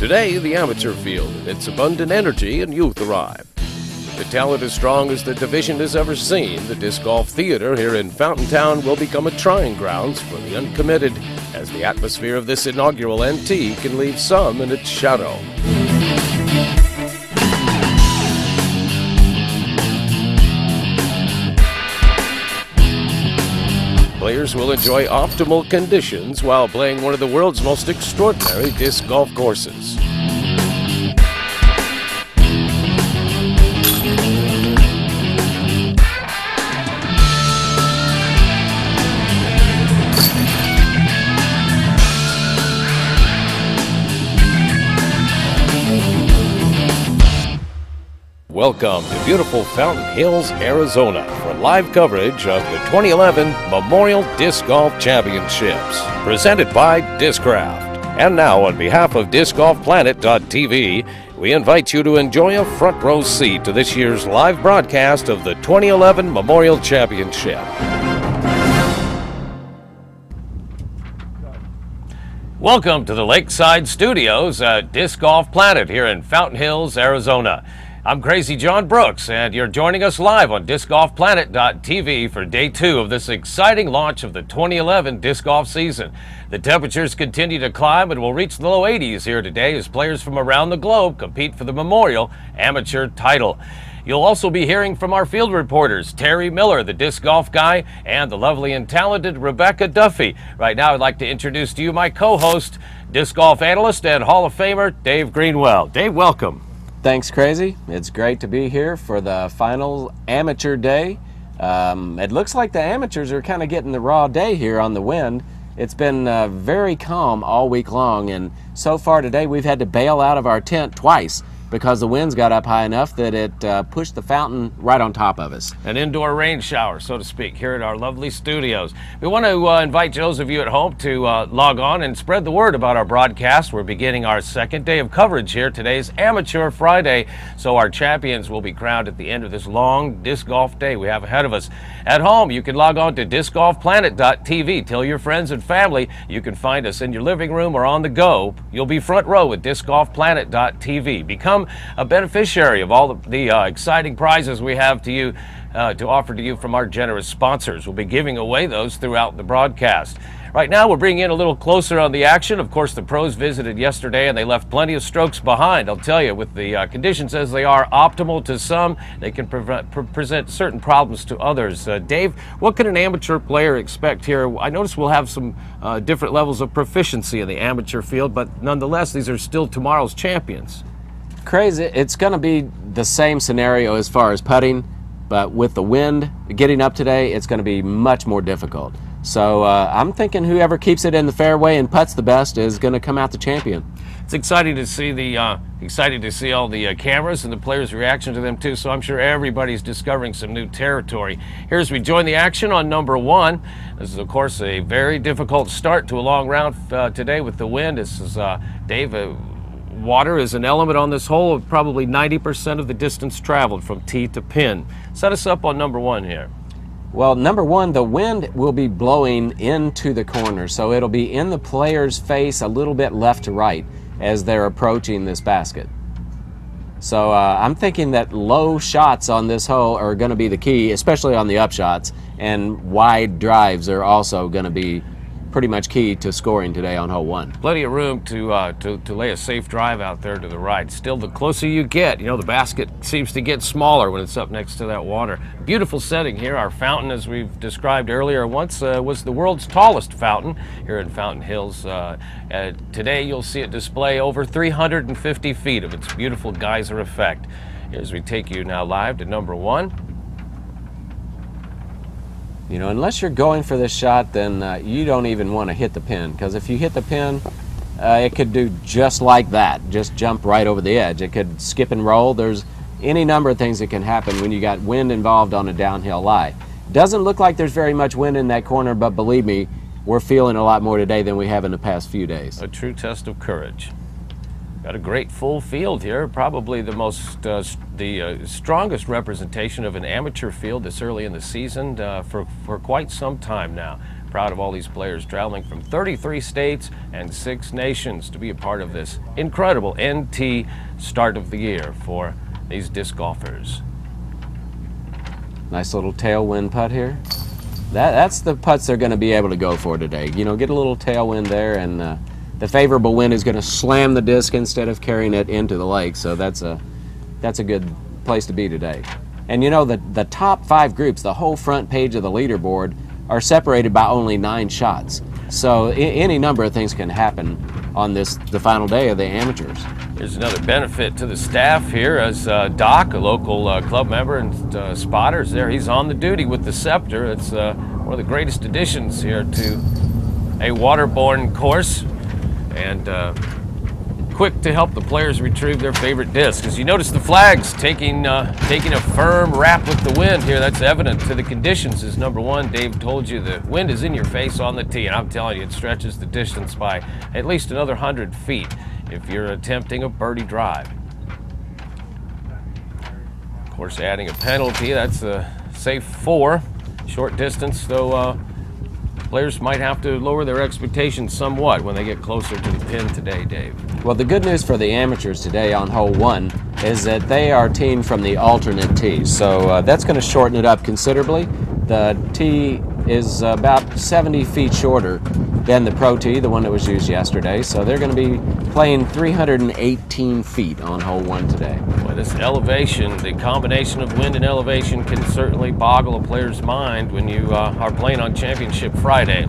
Today, the amateur field and its abundant energy and youth arrive. The talent as strong as the division has ever seen, the Disc Golf Theater here in Fountain Town will become a trying grounds for the uncommitted, as the atmosphere of this inaugural NT can leave some in its shadow. Players will enjoy optimal conditions while playing one of the world's most extraordinary disc golf courses. Welcome to beautiful Fountain Hills, Arizona for live coverage of the 2011 Memorial Disc Golf Championships, presented by Discraft. And now, on behalf of DiscGolfPlanet.tv, we invite you to enjoy a front row seat to this year's live broadcast of the 2011 Memorial Championship. Welcome to the Lakeside Studios at Disc Golf Planet here in Fountain Hills, Arizona. I'm Crazy John Brooks, and you're joining us live on DiscGolfPlanet.tv for day 2 of this exciting launch of the 2011 disc golf season. The temperatures continue to climb and will reach the low 80s here today as players from around the globe compete for the Memorial Amateur title. You'll also be hearing from our field reporters, Terry Miller, the disc golf guy, and the lovely and talented Rebecca Duffy. Right now, I'd like to introduce to you my co-host, disc golf analyst and Hall of Famer, Dave Greenwell. Dave, welcome. Thanks, Crazy. It's great to be here for the final amateur day. It looks like the amateurs are kind of getting the raw day here on the wind. It's been very calm all week long, and so far today we've had to bail out of our tent twice because the winds got up high enough that it pushed the fountain right on top of us. An indoor rain shower, so to speak, here at our lovely studios. We want to invite those of you at home to log on and spread the word about our broadcast. We're beginning our second day of coverage here. Today's Amateur Friday, so our champions will be crowned at the end of this long disc golf day we have ahead of us. At home, you can log on to DiscGolfPlanet.tv. Tell your friends and family you can find us in your living room or on the go. You'll be front row at DiscGolfPlanet.tv. Become a beneficiary of all the exciting prizes we have to you to offer to you from our generous sponsors. We'll be giving away those throughout the broadcast. Right now, we're bringing in a little closer on the action. Of course, the pros visited yesterday, and they left plenty of strokes behind. I'll tell you, with the conditions as they are optimal to some, they can present certain problems to others. Dave, what can an amateur player expect here? I notice we'll have some different levels of proficiency in the amateur field, but nonetheless, these are still tomorrow's champions. Crazy, it's going to be the same scenario as far as putting, but with the wind getting up today, it's going to be much more difficult. So I'm thinking whoever keeps it in the fairway and putts the best is going to come out the champion. It's exciting to see all the cameras and the players' reaction to them too. So I'm sure everybody's discovering some new territory. Here as we join the action on number 1. This is of course a very difficult start to a long round today with the wind. This is Dave. Water is an element on this hole of probably 90% of the distance traveled from tee to pin. Set us up on number 1 here. Well, number 1, the wind will be blowing into the corner, so it'll be in the player's face a little bit left to right as they're approaching this basket. So I'm thinking that low shots on this hole are going to be the key, especially on the upshots, and wide drives are also going to be pretty much key to scoring today on hole 1. Plenty of room to lay a safe drive out there to the right. Still, the closer you get, you know, the basket seems to get smaller when it's up next to that water. Beautiful setting here. Our fountain, as we've described earlier, once was the world's tallest fountain here in Fountain Hills. Today, you'll see it display over 350 feet of its beautiful geyser effect. As we take you now live to number 1. You know, unless you're going for this shot, then you don't even want to hit the pin, because if you hit the pin, it could do just like that, just jump right over the edge. It could skip and roll. There's any number of things that can happen when you got wind involved on a downhill lie. Doesn't look like there's very much wind in that corner, but believe me, we're feeling a lot more today than we have in the past few days. A true test of courage. Got a great full field here, probably the most, strongest representation of an amateur field this early in the season for quite some time now. proud of all these players traveling from 33 states and 6 nations to be a part of this incredible NT start of the year for these disc golfers. Nice little tailwind putt here. That's the putts they're going to be able to go for today. You know, get a little tailwind there, and the favorable wind is going to slam the disc instead of carrying it into the lake. So that's a good place to be today. And you know, the top 5 groups, the whole front page of the leaderboard, are separated by only 9 shots. So any number of things can happen on the final day of the amateurs. There's another benefit to the staff here, as Doc, a local club member and spotter, is there. He's on the duty with the scepter. It's one of the greatest additions here to a waterborne course, and quick to help the players retrieve their favorite discs. As you notice, the flags taking a firm rap with the wind here. That's evident to the conditions. As number 1, Dave told you, the wind is in your face on the tee, and I'm telling you, it stretches the distance by at least another 100 feet if you're attempting a birdie drive. Of course, adding a penalty, that's a safe 4. Short distance, though, players might have to lower their expectations somewhat when they get closer to the pin today, Dave. Well, the good news for the amateurs today on hole 1 is that they are teeing from the alternate tee, so that's going to shorten it up considerably. The tee is about 70 feet shorter than the pro tee, the one that was used yesterday, so they're going to be playing 318 feet on hole 1 today. Well, this elevation, the combination of wind and elevation, can certainly boggle a player's mind when you are playing on Championship Friday.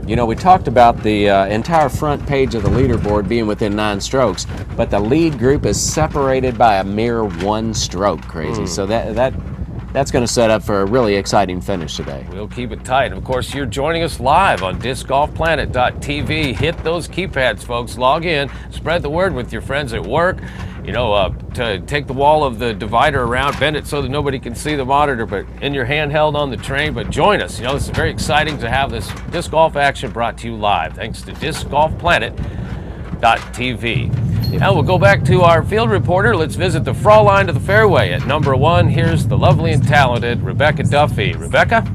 You know, we talked about the entire front page of the leaderboard being within 9 strokes, but the lead group is separated by a mere 1 stroke, Crazy. So that's going to set up for a really exciting finish today. We'll keep it tight. Of course, you're joining us live on discgolfplanet.tv. Hit those keypads, folks. Log in. Spread the word with your friends at work. You know, to take the wall of the divider around, bend it so that nobody can see the monitor, but in your handheld on the train. But join us. You know, it's very exciting to have this disc golf action brought to you live, thanks to discgolfplanet.tv. Now we'll go back to our field reporter. Let's visit the Fraulein to the fairway at number 1. Here's the lovely and talented Rebecca Duffy. Rebecca?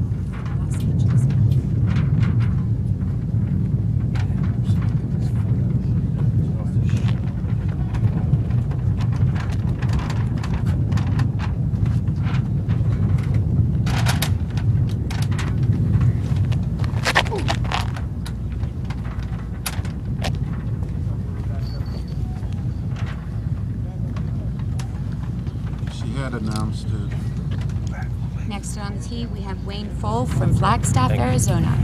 Announced it. Next on the tee, we have Wayne Full from Flagstaff, Arizona.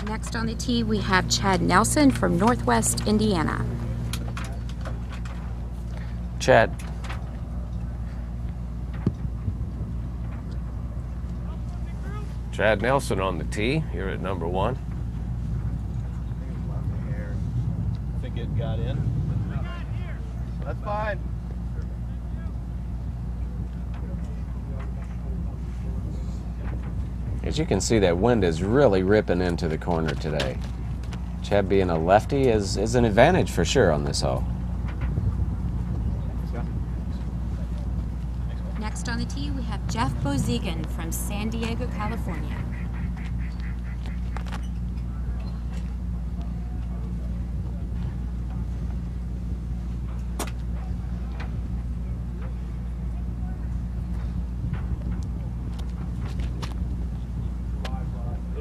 Next on the tee, we have Chad Nelson from Northwest Indiana. Chad. Chad Nelson on the tee here at number 1. I think it got in. That's fine. As you can see, that wind is really ripping into the corner today. Chad being a lefty is an advantage for sure on this hole. Next on the tee, we have Jeff Bozigan from San Diego, California.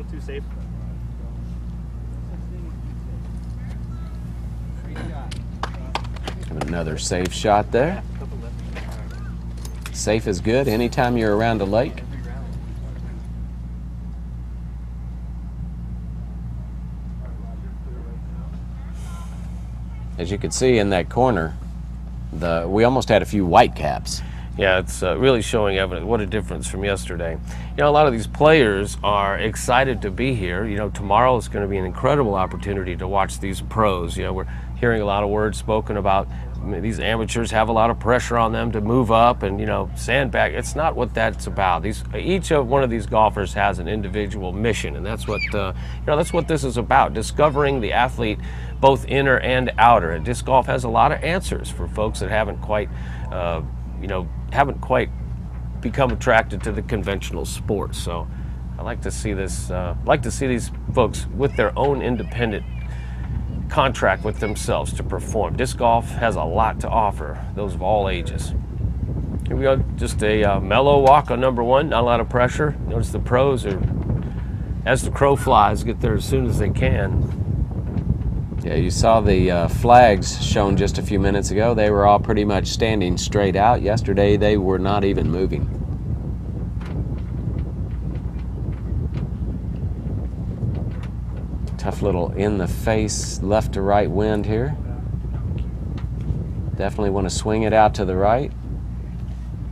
Too safe. Another safe shot there. Safe is good anytime you're around a lake. As you can see in that corner, we almost had a few white caps. Yeah, it's really showing evidence. What a difference from yesterday. You know, a lot of these players are excited to be here. You know, tomorrow is going to be an incredible opportunity to watch these pros. You know, we're hearing a lot of words spoken about these amateurs have a lot of pressure on them to move up and, sandbag. It's not what that's about. Each of one of these golfers has an individual mission, and that's what that's what this is about: discovering the athlete, both inner and outer. And disc golf has a lot of answers for folks that haven't quite become attracted to the conventional sports. So I like to see this. Like to see these folks with their own independent contract with themselves to perform. Disc golf has a lot to offer those of all ages. Here we go, just a mellow walk on number 1, not a lot of pressure. Notice the pros are, as the crow flies, get there as soon as they can. Yeah, you saw the flags shown just a few minutes ago. They were all pretty much standing straight out. Yesterday they were not even moving. Tough little in-the-face left to right wind here. Definitely want to swing it out to the right.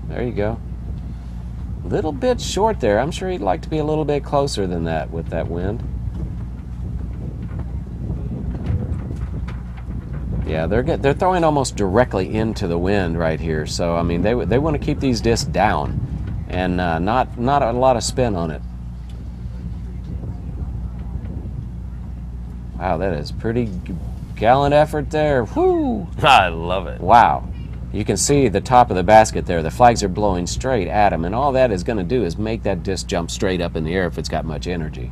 There you go. Little bit short there. I'm sure he'd like to be a little bit closer than that with that wind. Yeah, they're throwing almost directly into the wind right here. So I mean, they want to keep these discs down and not a lot of spin on it. Wow, that is pretty gallant effort there. Whoo! I love it. Wow. You can see the top of the basket there. The flags are blowing straight at him, and all that is going to do is make that disc jump straight up in the air if it's got much energy.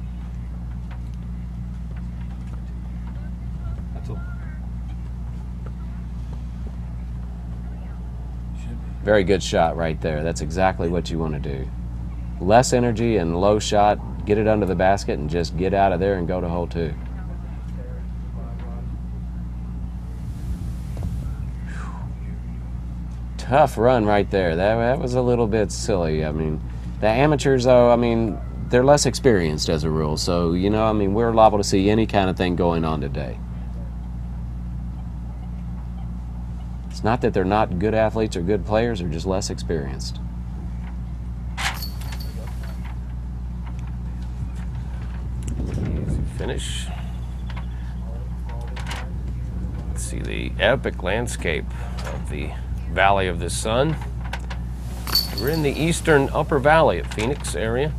Very good shot right there. That's exactly what you want to do. Less energy and low shot, get it under the basket and just get out of there and go to hole 2. Tough run right there. That was a little bit silly. I mean, the amateurs, though, I mean, they're less experienced as a rule. So, I mean, we're liable to see any kind of thing going on today. It's not that they're not good athletes or good players, they're just less experienced. Easy finish. Let's see the epic landscape of the Valley of the Sun. We're in the eastern upper valley of Phoenix area.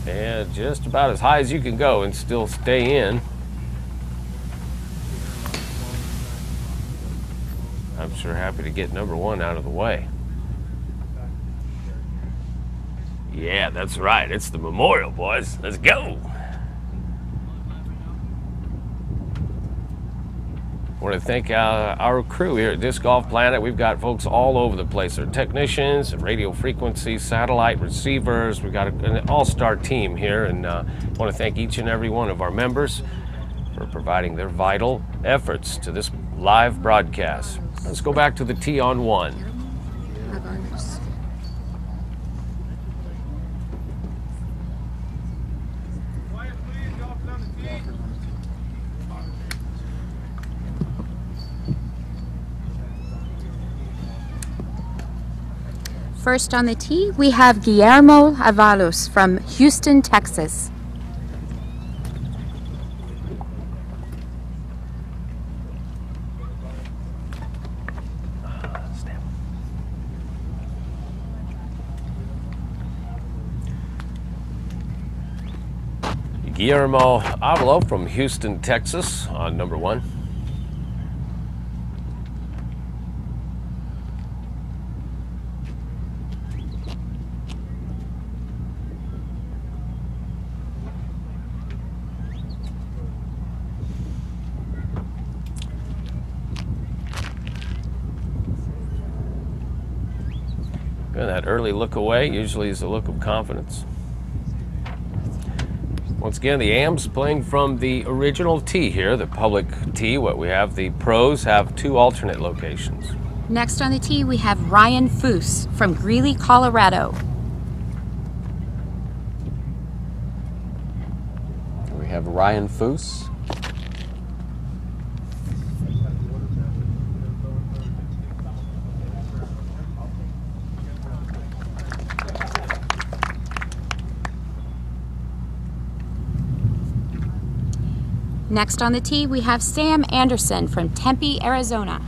And just about as high as you can go and still stay in. I'm sure happy to get number 1 out of the way. Yeah, that's right. It's the Memorial, boys. Let's go. I want to thank our crew here at Disc Golf Planet. We've got folks all over the place. They're technicians, radio frequency, satellite receivers. We've got an all-star team here, and I want to thank each and every one of our members for providing their vital efforts to this live broadcast. Let's go back to the tee on 1. First on the tee, we have Guillermo Avalos from Houston, Texas. Guillermo Avalo from Houston, Texas on number 1. And that early look away usually is a look of confidence. Once again, the AM's playing from the original tee here, the public tee. What we have, the pros have 2 alternate locations. Next on the tee, we have Ryan Foose from Greeley, Colorado. We have Ryan Foose. Next on the tee, we have Sam Anderson from Tempe, Arizona.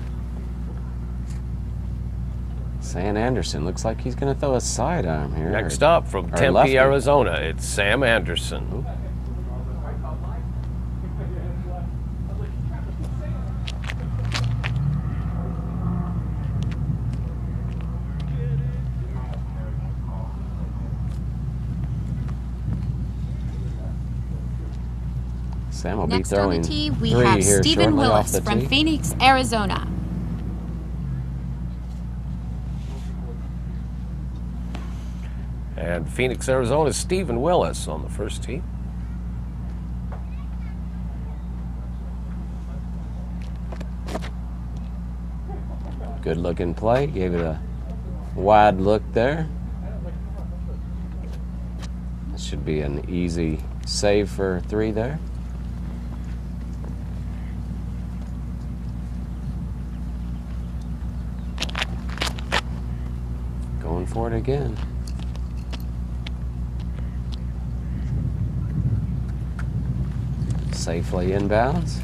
Sam Anderson looks like he's going to throw a sidearm here. Next up from Tempe, lefty. Arizona, it's Sam Anderson. Sam will be Next on throwing the tee, we three have here Stephen shortly off Willis the from tee. Phoenix, Arizona. And Phoenix, Arizona, Stephen Willis on the first tee. Good looking play, gave it a wide look there. This should be an easy save for three there. Going for it again. Safely inbounds.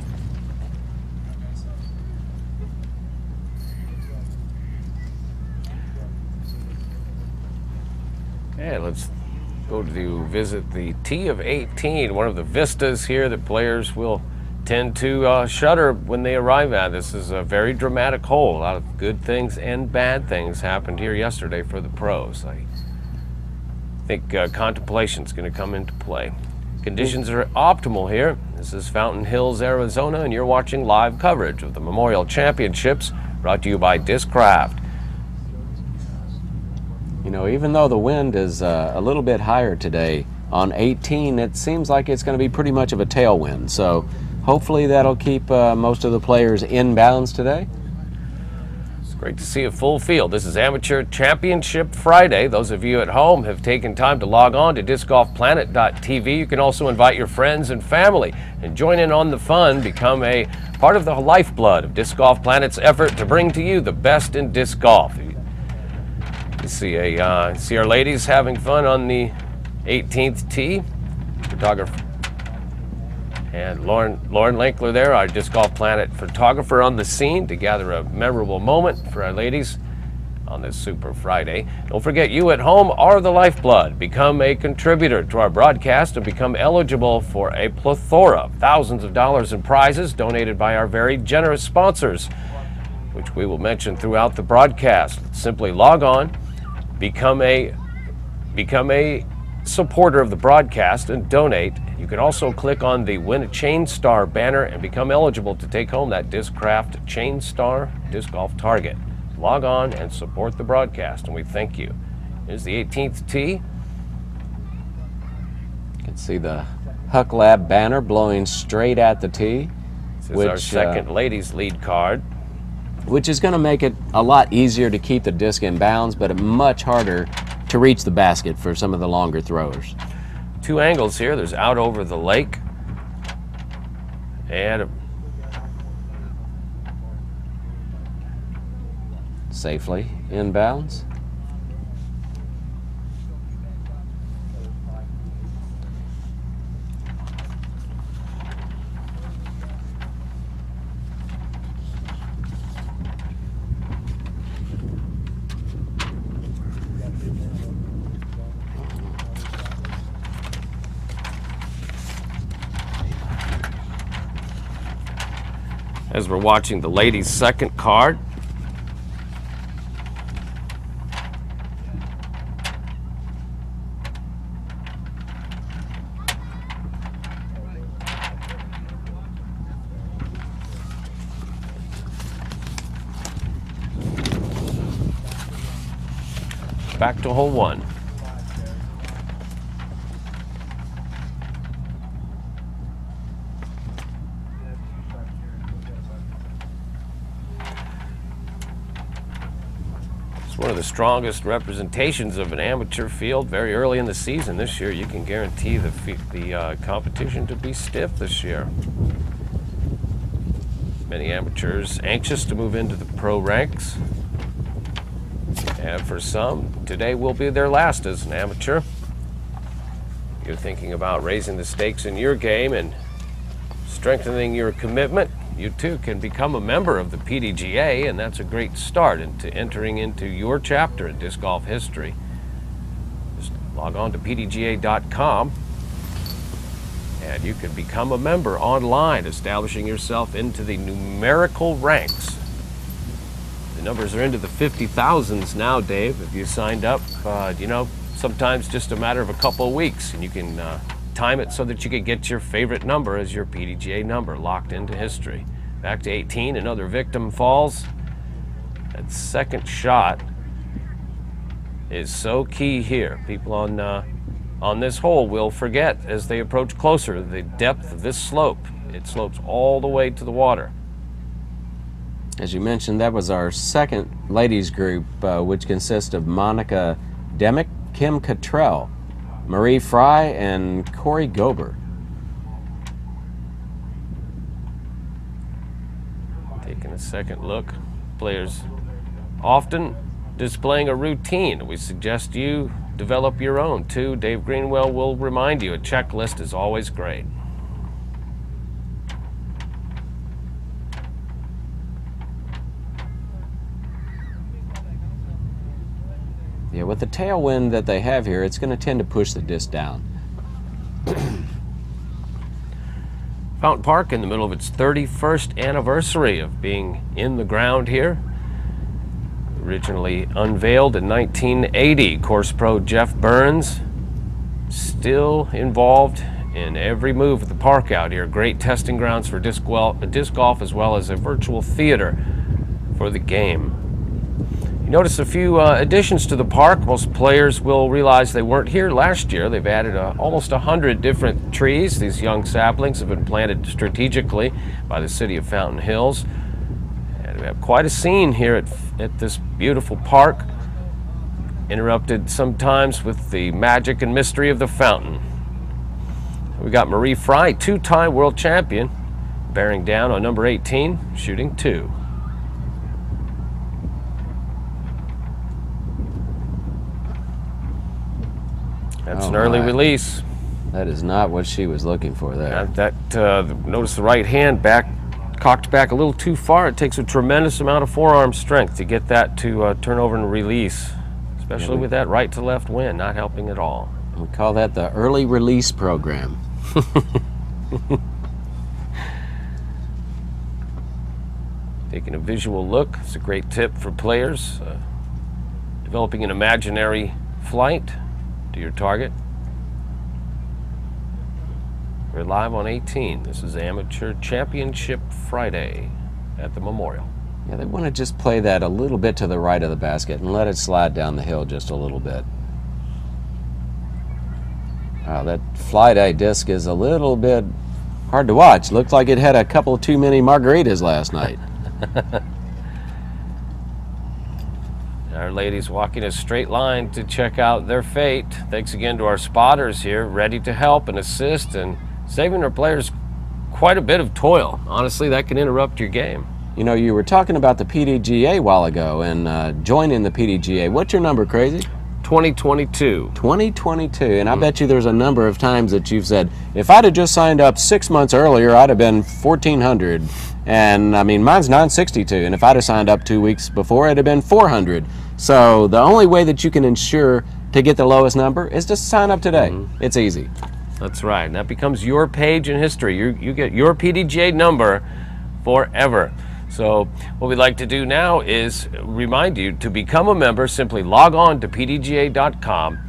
Okay, let's go to visit the tee of 18, one of the vistas here that players will tend to shudder when they arrive at. This is a very dramatic hole. A lot of good things and bad things happened here yesterday for the pros. I think contemplation is going to come into play. Conditions are optimal here. This is Fountain Hills, Arizona, and you're watching live coverage of the Memorial Championships brought to you by Discraft. You know, even though the wind is a little bit higher today, on 18 it seems like it's going to be pretty much of a tailwind. So hopefully that'll keep most of the players inbounds today. It's great to see a full field. This is Amateur Championship Friday. Those of you at home have taken time to log on to discgolfplanet.tv. You can also invite your friends and family and join in on the fun. Become a part of the lifeblood of Disc Golf Planet's effort to bring to you the best in disc golf. You see our ladies having fun on the 18th tee. Photographer and Lauren Linkler there, our Disc Golf Planet photographer on the scene to gather a memorable moment for our ladies on this Super Friday. Don't forget, you at home are the lifeblood. Become a contributor to our broadcast and become eligible for a plethora of thousands of dollars in prizes donated by our very generous sponsors, which we will mention throughout the broadcast. Simply log on, become a supporter of the broadcast and donate. You can also click on the Win a Chain Star banner and become eligible to take home that Discraft Chain Star Disc Golf Target. Log on and support the broadcast, and we thank you. Here's the 18th tee. You can see the Huck Lab banner blowing straight at the tee. This is our second ladies lead card. Which is going to make it a lot easier to keep the disc in bounds, but much harder to reach the basket for some of the longer throwers. Two angles here. There's out over the lake and Safely inbounds. as we're watching the ladies' second card. Back to hole one. It's one of the strongest representations of an amateur field very early in the season. This year you can guarantee the competition to be stiff this year. Many amateurs anxious to move into the pro ranks. And for some, today will be their last as an amateur. You're thinking about raising the stakes in your game and strengthening your commitment, you too can become a member of the PDGA, and that's a great start into entering into your chapter in disc golf history. Just log on to pdga.com and you can become a member online, establishing yourself into the numerical ranks. The numbers are into the 50,000s now, Dave. If you signed up, you know, sometimes just a matter of a couple of weeks, and you can time it so that you can get your favorite number as your PDGA number locked into history. Back to 18, another victim falls. That second shot is so key here. People on this hole will forget as they approach closer the depth of this slope. It slopes all the way to the water. As you mentioned, that was our second ladies group, which consists of Monica Demick, Kim Cottrell, Marie Fry, and Corey Gober. Taking a second look, players often displaying a routine. We suggest you develop your own too. Dave Greenwell will remind you a checklist is always great. Yeah, with the tailwind that they have here, it's going to tend to push the disc down. Fountain Park in the middle of its 31st anniversary of being in the ground here. Originally unveiled in 1980, course pro Jeff Burns still involved in every move of the park out here. Great testing grounds for disc golf as well as a virtual theater for the game. Notice a few additions to the park. Most players will realize they weren't here last year. They've added almost 100 different trees. These young saplings have been planted strategically by the city of Fountain Hills. And we have quite a scene here at this beautiful park, interrupted sometimes with the magic and mystery of the fountain. We got Marie Fry, two-time world champion, bearing down on number 18, shooting 2. That's an early release. That is not what she was looking for there. Notice the right hand cocked back a little too far. It takes a tremendous amount of forearm strength to get that to turn over and release, especially with that right to left wind, not helping at all. We call that the early release program. Taking a visual look, it's a great tip for players. Developing an imaginary flight to your target. We're live on 18. This is Amateur Championship Friday at the Memorial. Yeah, they want to just play that a little bit to the right of the basket and let it slide down the hill just a little bit. Wow, that fly day disc is a little bit hard to watch. Looks like it had a couple too many margaritas last night. Our ladies walking a straight line to check out their fate. Thanks again to our spotters here, ready to help and assist and saving our players quite a bit of toil. Honestly, that can interrupt your game. You know, you were talking about the PDGA a while ago and joining the PDGA. What's your number, Crazy? 2022. 2022. And I bet you there's a number of times that you've said, if I'd have just signed up 6 months earlier, I'd have been 1,400. And I mean, mine's 962. And if I'd have signed up 2 weeks before, it'd have been 400. So the only way that you can ensure to get the lowest number is to sign up today. It's easy. That's right. And that becomes your page in history. You get your PDGA number forever. So what we'd like to do now is remind you to become a member. Simply log on to pdga.com,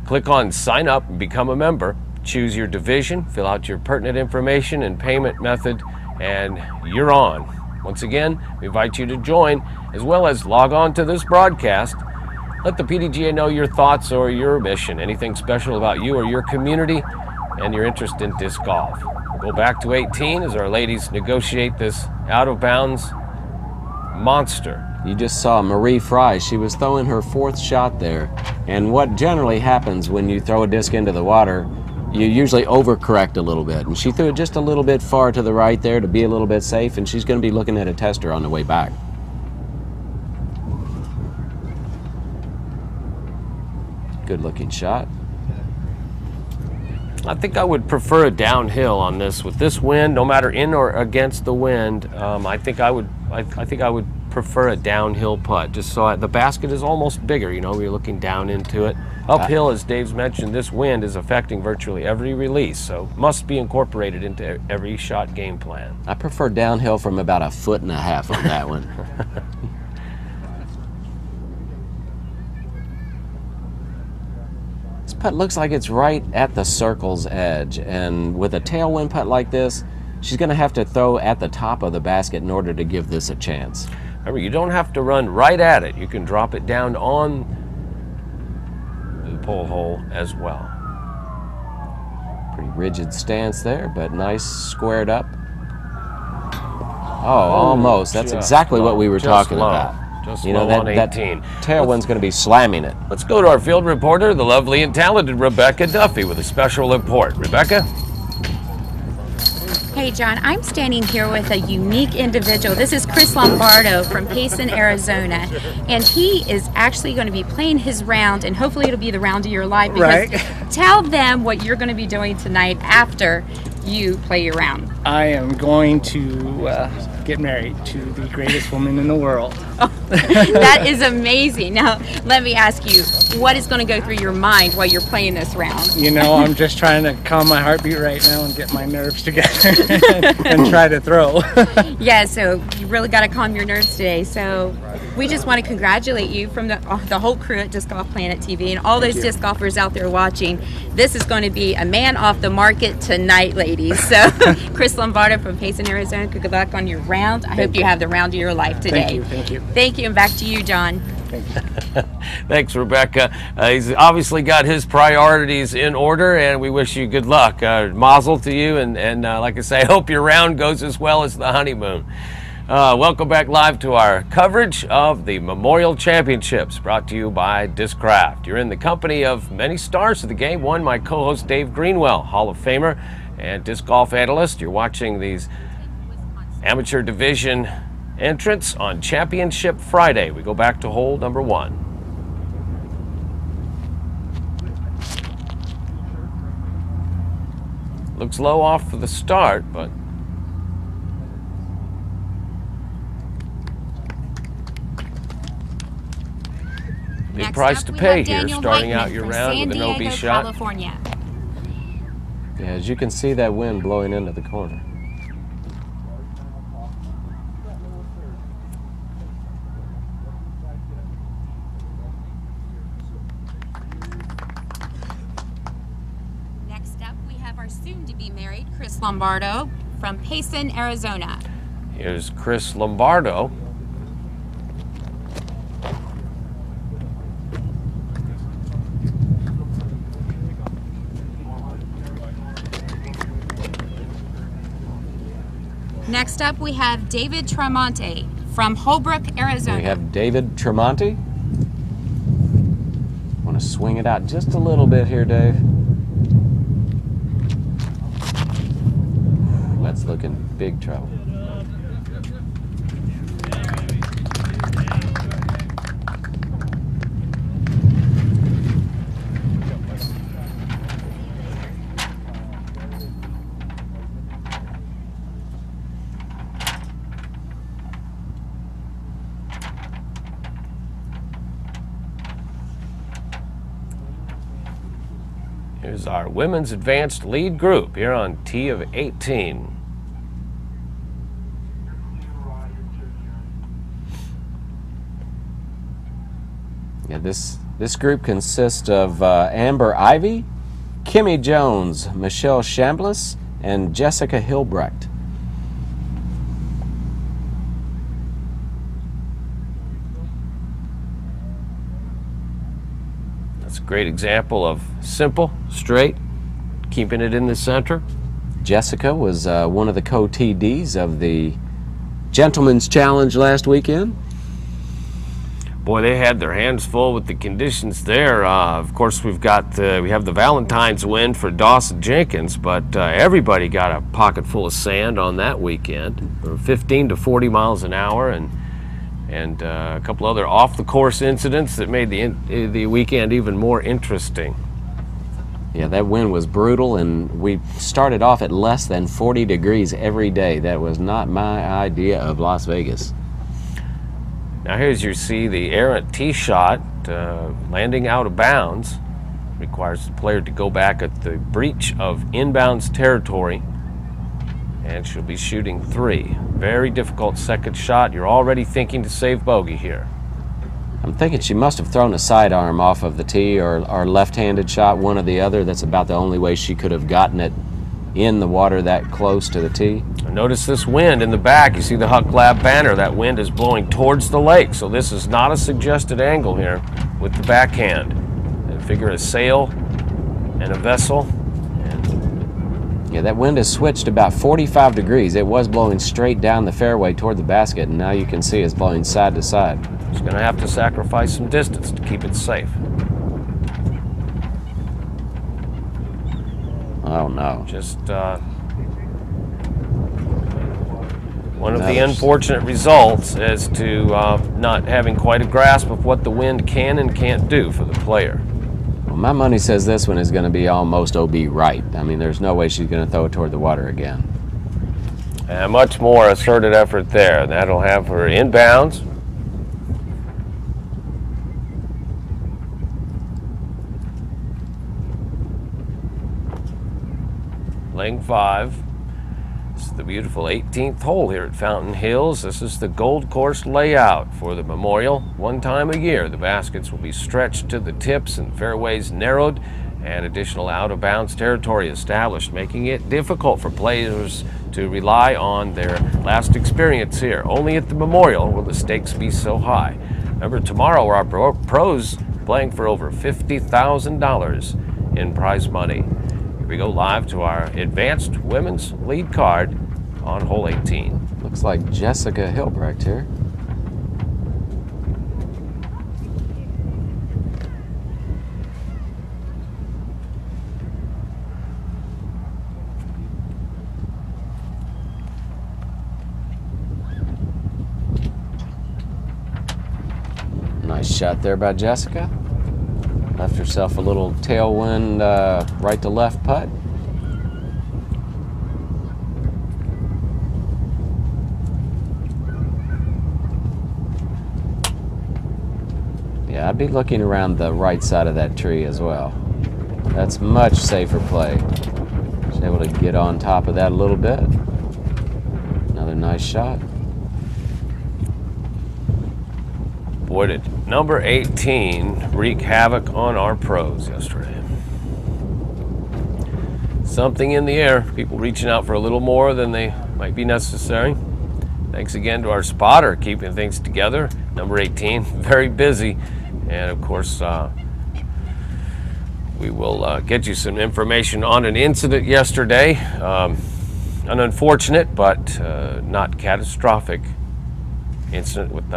click on sign up and become a member, choose your division, fill out your pertinent information and payment method, and you're on. Once again, we invite you to join, as well as log on to this broadcast. Let the PDGA know your thoughts or your mission, anything special about you or your community, and your interest in disc golf. We'll go back to 18 as our ladies negotiate this out-of-bounds monster. You just saw Marie Fry. She was throwing her 4th shot there. And what generally happens when you throw a disc into the water, you usually overcorrect a little bit. And she threw it just a little bit far to the right there to be a little bit safe, and she's going to be looking at a tester on the way back. Good looking shot. I think I would prefer a downhill on this. With this wind, no matter in or against the wind, I think I would prefer a downhill putt. Just so the basket is almost bigger. You know, you're looking down into it. Uphill, as Dave's mentioned, this wind is affecting virtually every release, so must be incorporated into every shot game plan. I prefer downhill from about 1.5 foot on that one. This putt looks like it's right at the circle's edge, and with a tailwind putt like this, she's going to have to throw at the top of the basket in order to give this a chance. Remember, you don't have to run right at it. You can drop it down on the pole hole as well. Pretty rigid stance there, but nice squared up. Oh, almost. That's exactly what we were talking about. Just you know, low on that 18. tailwind's going to be slamming it. Let's go to our field reporter, the lovely and talented Rebecca Duffy, with a special report. Rebecca? Hey, John, I'm standing here with a unique individual. This is Chris Lombardo from Payson, Arizona, and he is actually going to be playing his round, and hopefully it'll be the round of your life. Because tell them what you're going to be doing tonight after you play your round. I am going to get married to the greatest woman in the world. That is amazing. Now, let me ask you, what is going to go through your mind while you're playing this round? You know, I'm just trying to calm my heartbeat right now and get my nerves together and try to throw. Yeah, so you really got to calm your nerves today. So we just want to congratulate you from the whole crew at Disc Golf Planet TV and all those disc golfers out there watching. This is going to be a man off the market tonight, ladies. So Chris Lombardo from Payson, Arizona, good luck on your round. I hope you have the round of your life today. Thank you. Thank you, and back to you, John. Thank you. Thanks, Rebecca. He's obviously got his priorities in order, and we wish you good luck. Mazel to you, and like I say, I hope your round goes as well as the honeymoon. Welcome back live to our coverage of the Memorial Championships, brought to you by Discraft. You're in the company of many stars of the game. One, my co-host Dave Greenwell, Hall of Famer and disc golf analyst. You're watching these amateur division entrants on Championship Friday. We go back to hole number 1. Looks low off for the start, but big price to pay here, starting out your round with an OB shot. California. Yeah, as you can see that wind blowing into the corner. Next up, we have our soon-to-be married Chris Lombardo from Payson, Arizona. Here's Chris Lombardo. Next up, we have David Tremonti from Holbrook, Arizona. We have David Tremonti. Want to swing it out just a little bit here, Dave. Let's look in big trouble. Here's our women's advanced lead group here on tee of 18. Yeah, this group consists of Amber Ivy, Kimmy Jones, Michelle Chambliss, and Jessica Hilbrecht. That's a great example of simple, straight, keeping it in the center. Jessica was one of the co-TDs of the Gentleman's Challenge last weekend. Boy, they had their hands full with the conditions there. Of course, we have the Valentine's win for Dawson Jenkins, but everybody got a pocket full of sand on that weekend. 15 to 40 miles an hour, and a couple other off-the-course incidents that made the weekend even more interesting. Yeah, that wind was brutal, and we started off at less than 40 degrees every day. That was not my idea of Las Vegas. Now here's you see the errant tee shot landing out of bounds. Requires the player to go back at the breach of inbounds territory, and she'll be shooting 3. Very difficult second shot. You're already thinking to save bogey here. I'm thinking she must have thrown a sidearm off of the tee or left-handed shot, one or the other. That's about the only way she could have gotten it in the water that close to the tee. Notice this wind in the back. You see the Huck Lab banner. That wind is blowing towards the lake, so this is not a suggested angle here with the backhand. And figure a sail and a vessel. Yeah, that wind has switched about 45 degrees. It was blowing straight down the fairway toward the basket, and now you can see it's blowing side to side. She's going to have to sacrifice some distance to keep it safe. Oh, no. Just one of the unfortunate results as to not having quite a grasp of what the wind can and can't do for the player. Well, my money says this one is going to be almost OB right. I mean, there's no way she's going to throw it toward the water again. And much more asserted effort there. That'll have her inbounds. Laying 5. This is the beautiful 18th hole here at Fountain Hills. This is the Gold Course layout for the Memorial. One time a year, the baskets will be stretched to the tips and fairways narrowed and additional out-of-bounds territory established, making it difficult for players to rely on their last experience here. Only at the Memorial will the stakes be so high. Remember, tomorrow our pros playing for over $50,000 in prize money. Here we go live to our advanced women's lead card on hole 18. Looks like Jessica Hilbrecht here. Nice shot there by Jessica. Left herself a little tailwind right to left putt. Yeah, I'd be looking around the right side of that tree as well. That's much safer play. She's able to get on top of that a little bit. Another nice shot. Boy, did number 18 wreak havoc on our pros yesterday. Something in the air. People reaching out for a little more than they might be necessary. Thanks again to our spotter keeping things together. Number 18, very busy. And of course, we will get you some information on an incident yesterday. An unfortunate but not catastrophic incident with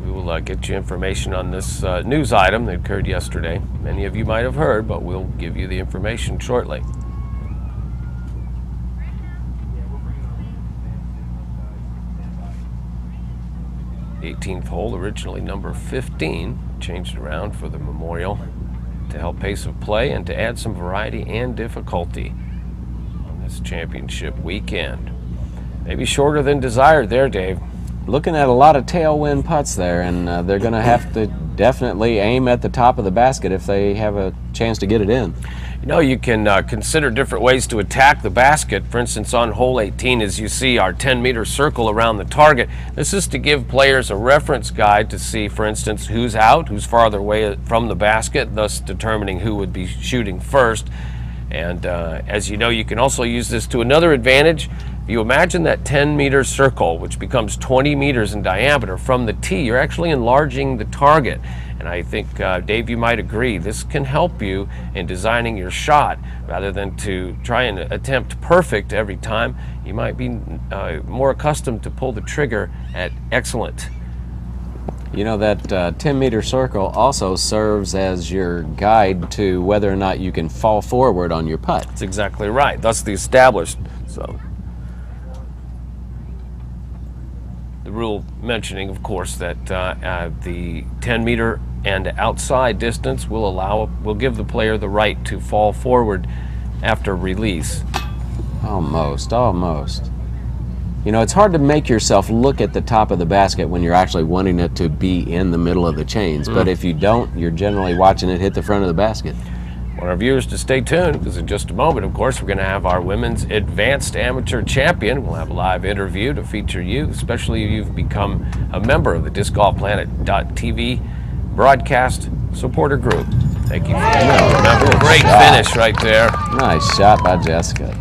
we will get you information on this news item that occurred yesterday. Many of you might have heard, but we'll give you the information shortly. 18th hole, originally number 15, changed around for the Memorial to help pace of play and to add some variety and difficulty on this championship weekend. Maybe shorter than desired there, Dave. Looking at a lot of tailwind putts there, and they're going to have to definitely aim at the top of the basket if they have a chance to get it in. You know, you can consider different ways to attack the basket. For instance, on hole 18, as you see our 10-meter circle around the target, this is to give players a reference guide to see, for instance, who's out, who's farther away from the basket, thus determining who would be shooting first. And as you know, you can also use this to another advantage. If you imagine that 10-meter circle, which becomes 20 meters in diameter from the tee, you're actually enlarging the target. And I think, Dave, you might agree, this can help you in designing your shot. Rather than to try and attempt perfect every time, you might be more accustomed to pull the trigger at excellent. You know, that 10-meter circle also serves as your guide to whether or not you can fall forward on your putt. That's exactly right. Thus the established. So the rule mentioning, of course, that the 10-meter and outside distance will give the player the right to fall forward after release. Almost, almost. You know, it's hard to make yourself look at the top of the basket when you're actually wanting it to be in the middle of the chains. But if you don't, you're generally watching it hit the front of the basket. I want our viewers to stay tuned, because in just a moment, of course, we're going to have our women's advanced amateur champion. We'll have a live interview to feature you, especially if you've become a member of the DiscGolfPlanet.tv broadcast supporter group. Thank you for being a member. Great finish right there. Nice shot by Jessica.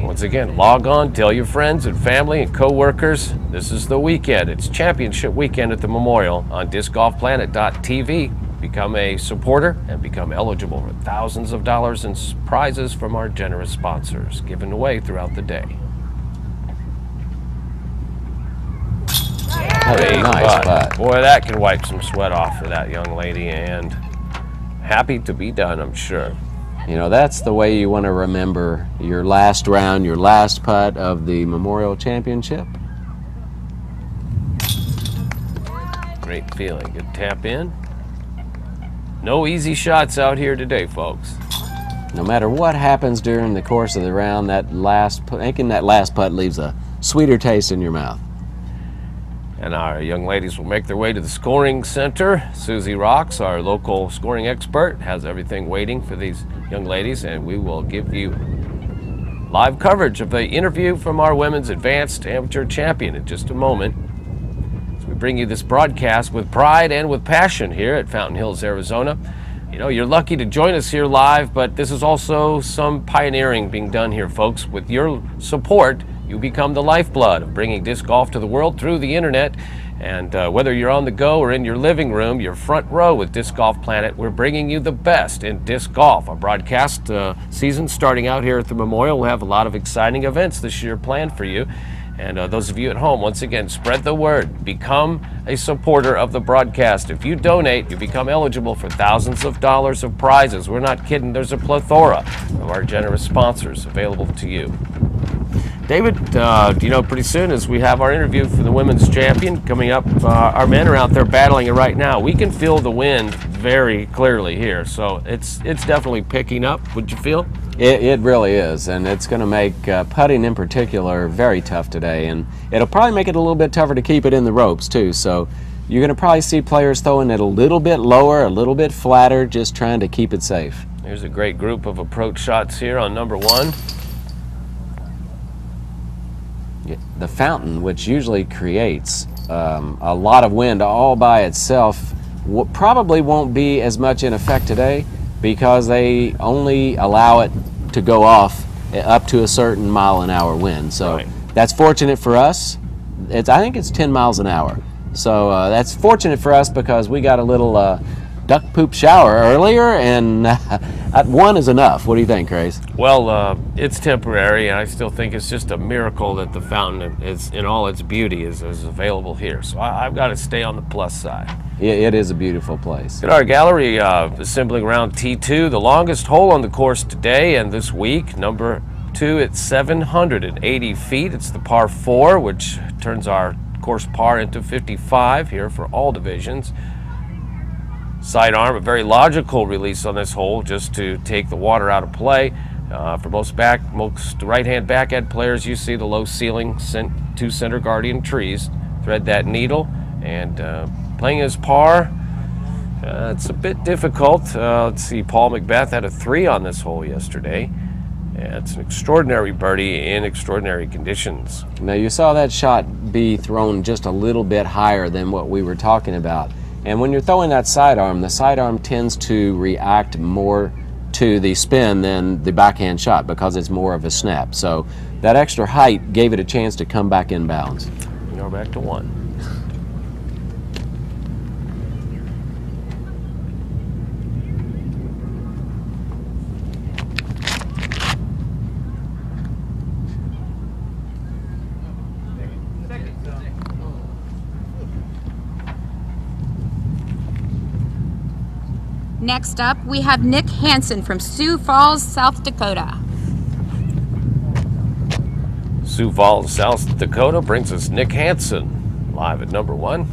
Once again, log on, tell your friends and family and co-workers. This is the weekend. It's championship weekend at the Memorial on DiscGolfPlanet.tv. Become a supporter and become eligible for thousands of dollars in prizes from our generous sponsors given away throughout the day. Hey, nice putt. Boy, that can wipe some sweat off for that young lady, and happy to be done, I'm sure. You know, that's the way you want to remember your last round, your last putt of the Memorial Championship. Great feeling. Good tap in. No easy shots out here today, folks. No matter what happens during the course of the round, making that last putt leaves a sweeter taste in your mouth. And our young ladies will make their way to the scoring center. Susie Rocks, our local scoring expert, has everything waiting for these young ladies, and we will give you live coverage of the interview from our women's advanced amateur champion in just a moment. We bring you this broadcast with pride and with passion here at Fountain Hills, Arizona. You know, you're lucky to join us here live, but this is also some pioneering being done here, folks. With your support, you become the lifeblood of bringing disc golf to the world through the internet. And whether you're on the go or in your living room, your front row with Disc Golf Planet, we're bringing you the best in disc golf. Our broadcast season starting out here at the Memorial. We'll have a lot of exciting events this year planned for you. And those of you at home, once again, spread the word. Become a supporter of the broadcast. If you donate, you become eligible for thousands of dollars of prizes. We're not kidding. There's a plethora of our generous sponsors available to you. David, you know, pretty soon as we have our interview for the women's champion coming up, our men are out there battling it right now. We can feel the wind very clearly here, so it's definitely picking up. Would you feel? It really is, and it's going to make putting in particular very tough today, and it'll probably make it a little bit tougher to keep it in the ropes too. So you're going to probably see players throwing it a little bit lower, a little bit flatter, just trying to keep it safe. There's a great group of approach shots here on number one. The fountain, which usually creates a lot of wind all by itself, probably won't be as much in effect today, because they only allow it to go off up to a certain mile-an-hour wind. So right. That's fortunate for us. I think it's 10 miles an hour. So that's fortunate for us because we got a little duck poop shower earlier, and one is enough. What do you think, Grace? Well, it's temporary, and I still think it's just a miracle that the fountain is, in all its beauty, is available here. So I've got to stay on the plus side. It is a beautiful place. At our gallery, assembling round T2, the longest hole on the course today and this week, number 2 at 780 feet. It's the par 4, which turns our course par into 55 here for all divisions. Sidearm, a very logical release on this hole, just to take the water out of play. For most right-hand backhand players, you see the low ceiling, 2 center guardian trees. Thread that needle, and playing his par, it's a bit difficult. Let's see, Paul Macbeth had a 3 on this hole yesterday. It's an extraordinary birdie in extraordinary conditions. Now, you saw that shot be thrown just a little bit higher than what we were talking about. And when you're throwing that sidearm, the sidearm tends to react more to the spin than the backhand shot because it's more of a snap. So that extra height gave it a chance to come back in bounds. Now we're back to 1. Next up, we have Nick Hansen from Sioux Falls, South Dakota. Sioux Falls, South Dakota brings us Nick Hansen live at number 1.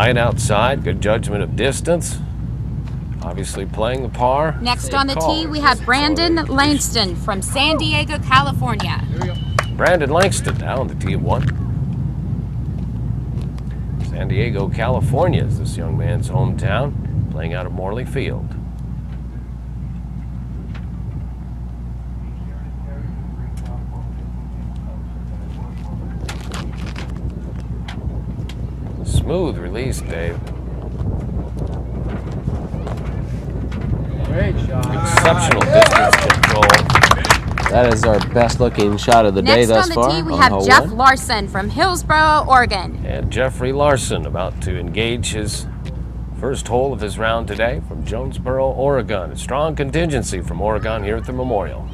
tight outside, good judgment of distance. Obviously playing the par. Next on the tee, we have Brandon Langston from San Diego, California. Brandon Langston now on the tee of 1. San Diego, California is this young man's hometown, playing out of Morley Field. Smooth release, Dave. Great shot. Exceptional distance control. That is our best looking shot of the day thus far. Next on the tee, we on have hole Jeff 1. Larson from Hillsboro, Oregon. And Jeffrey Larson about to engage his first hole of his round today from Jonesboro, Oregon. A strong contingency from Oregon here at the Memorial.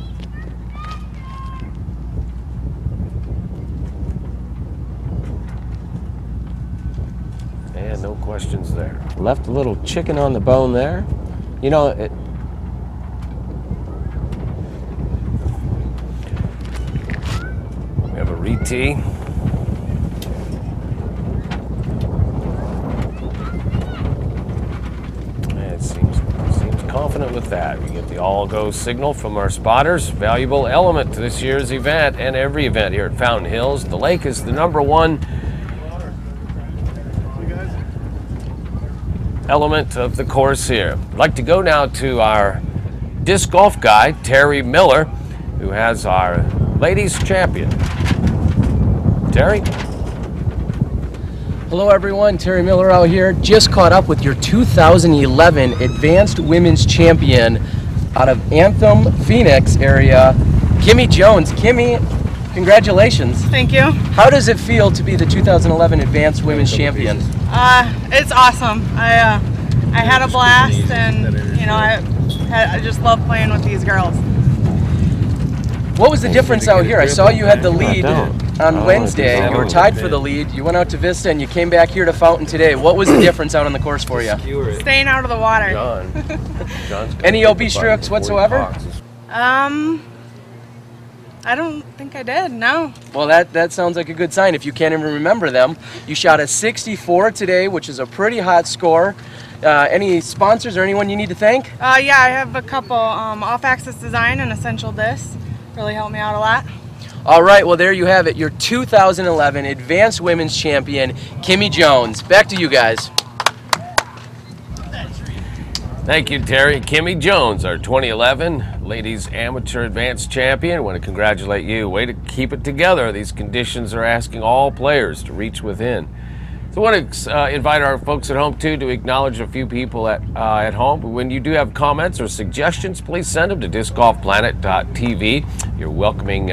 And no questions there. Left a little chicken on the bone there. You know, We have a re-tee. And it seems confident with that. We get the all-go signal from our spotters. Valuable element to this year's event and every event here at Fountain Hills. The lake is the #1 element of the course here. I'd like to go now to our disc golf guy, Terry Miller, who has our ladies champion. Terry? Hello everyone, Terry Miller out here. Just caught up with your 2011 Advanced Women's Champion out of Anthem, Phoenix area, Kimmy Jones. Kimmy, congratulations. Thank you. How does it feel to be the 2011 Advanced Women's Champion? It's awesome. I had a blast, and you know I just love playing with these girls. What was the difference out here? I saw you had the lead on Wednesday. You were tied for the lead. You went out to Vista and you came back here to Fountain today. What was the difference out on the course for you? Staying out of the water. John's Any OB strokes whatsoever? I don't think I did, no. Well, that sounds like a good sign if you can't even remember them. You shot a 64 today, which is a pretty hot score. Any sponsors or anyone you need to thank? Yeah, I have a couple. Off-Axis Design and Essential Discs really helped me out a lot. All right, well, there you have it. Your 2011 Advanced Women's Champion, Kimmy Jones. Back to you guys. Thank you, Terry. Kimmy Jones, our 2011 Ladies Amateur Advanced Champion. I want to congratulate you. Way to keep it together. These conditions are asking all players to reach within. So I want to invite our folks at home, too, to acknowledge a few people at home. When you do have comments or suggestions, please send them to discgolfplanet.tv. You're welcoming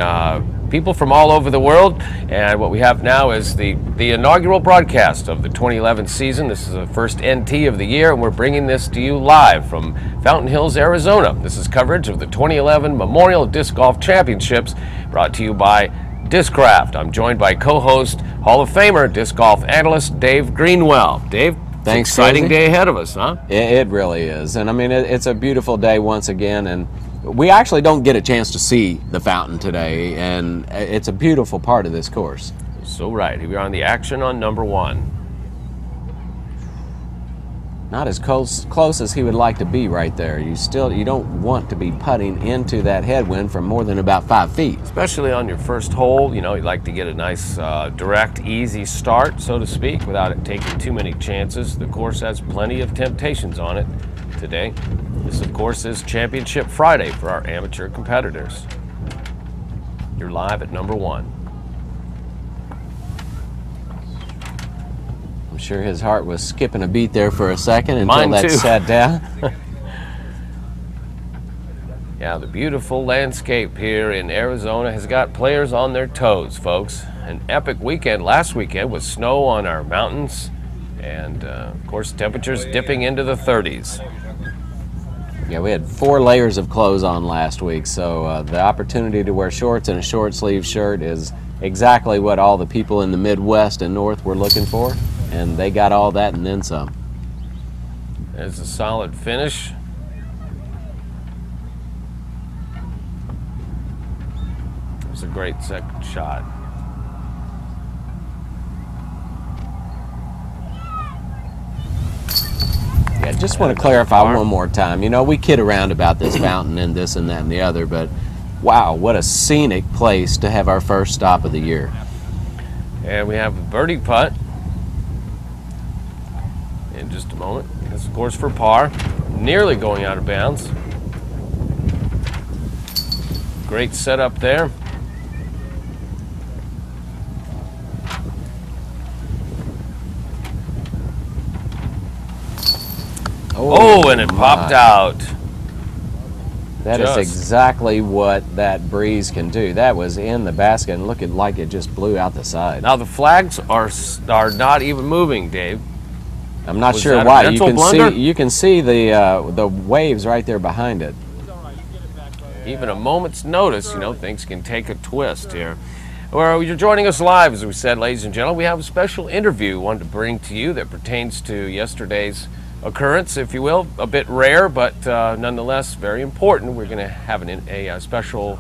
people from all over the world. And what we have now is the inaugural broadcast of the 2011 season. This is the first NT of the year, and we're bringing this to you live from Fountain Hills, Arizona. This is coverage of the 2011 Memorial Disc Golf Championships, brought to you by Discraft. I'm joined by co-host, Hall of Famer, disc golf analyst Dave Greenwell. Dave, Thanks, exciting Susie. day ahead of us, huh? It really is. And I mean, it's a beautiful day once again. And we actually don't get a chance to see the fountain today. And it's a beautiful part of this course. So right, we're on the action on #1. Not as close as he would like to be right there. You don't want to be putting into that headwind from more than about 5 feet. Especially on your first hole, you know, you'd like to get a nice, direct, easy start, so to speak, without it taking too many chances. The course has plenty of temptations on it today. This, of course, is Championship Friday for our amateur competitors. You're live at #1. I'm sure his heart was skipping a beat there for a second until Mine that too. sat down. Yeah, the beautiful landscape here in Arizona has got players on their toes, folks. An epic weekend last weekend with snow on our mountains and, of course, temperatures dipping into the 30s. Yeah, we had 4 layers of clothes on last week, so the opportunity to wear shorts and a short sleeve shirt is exactly what all the people in the Midwest and North were looking for, and they got all that and then some. There's a solid finish. It's a great second shot. just want to clarify one more time. You know, we kid around about this fountain and this and that and the other, but wow, what a scenic place to have our first stop of the year. And we have a birdie putt in just a moment. That's, of course, for par. Nearly going out of bounds. Great setup there. Oh, and it popped out. That is exactly what that breeze can do. That was in the basket and looking like it just blew out the side. Now the flags are not even moving, Dave. I'm not sure why. You can see the waves right there behind it. Even a moment's notice, you know, things can take a twist here. Well, you're joining us live, as we said, ladies and gentlemen. We have a special interview wanted to bring to you that pertains to yesterday's occurrence, if you will. A bit rare, but nonetheless very important. We're going to have a special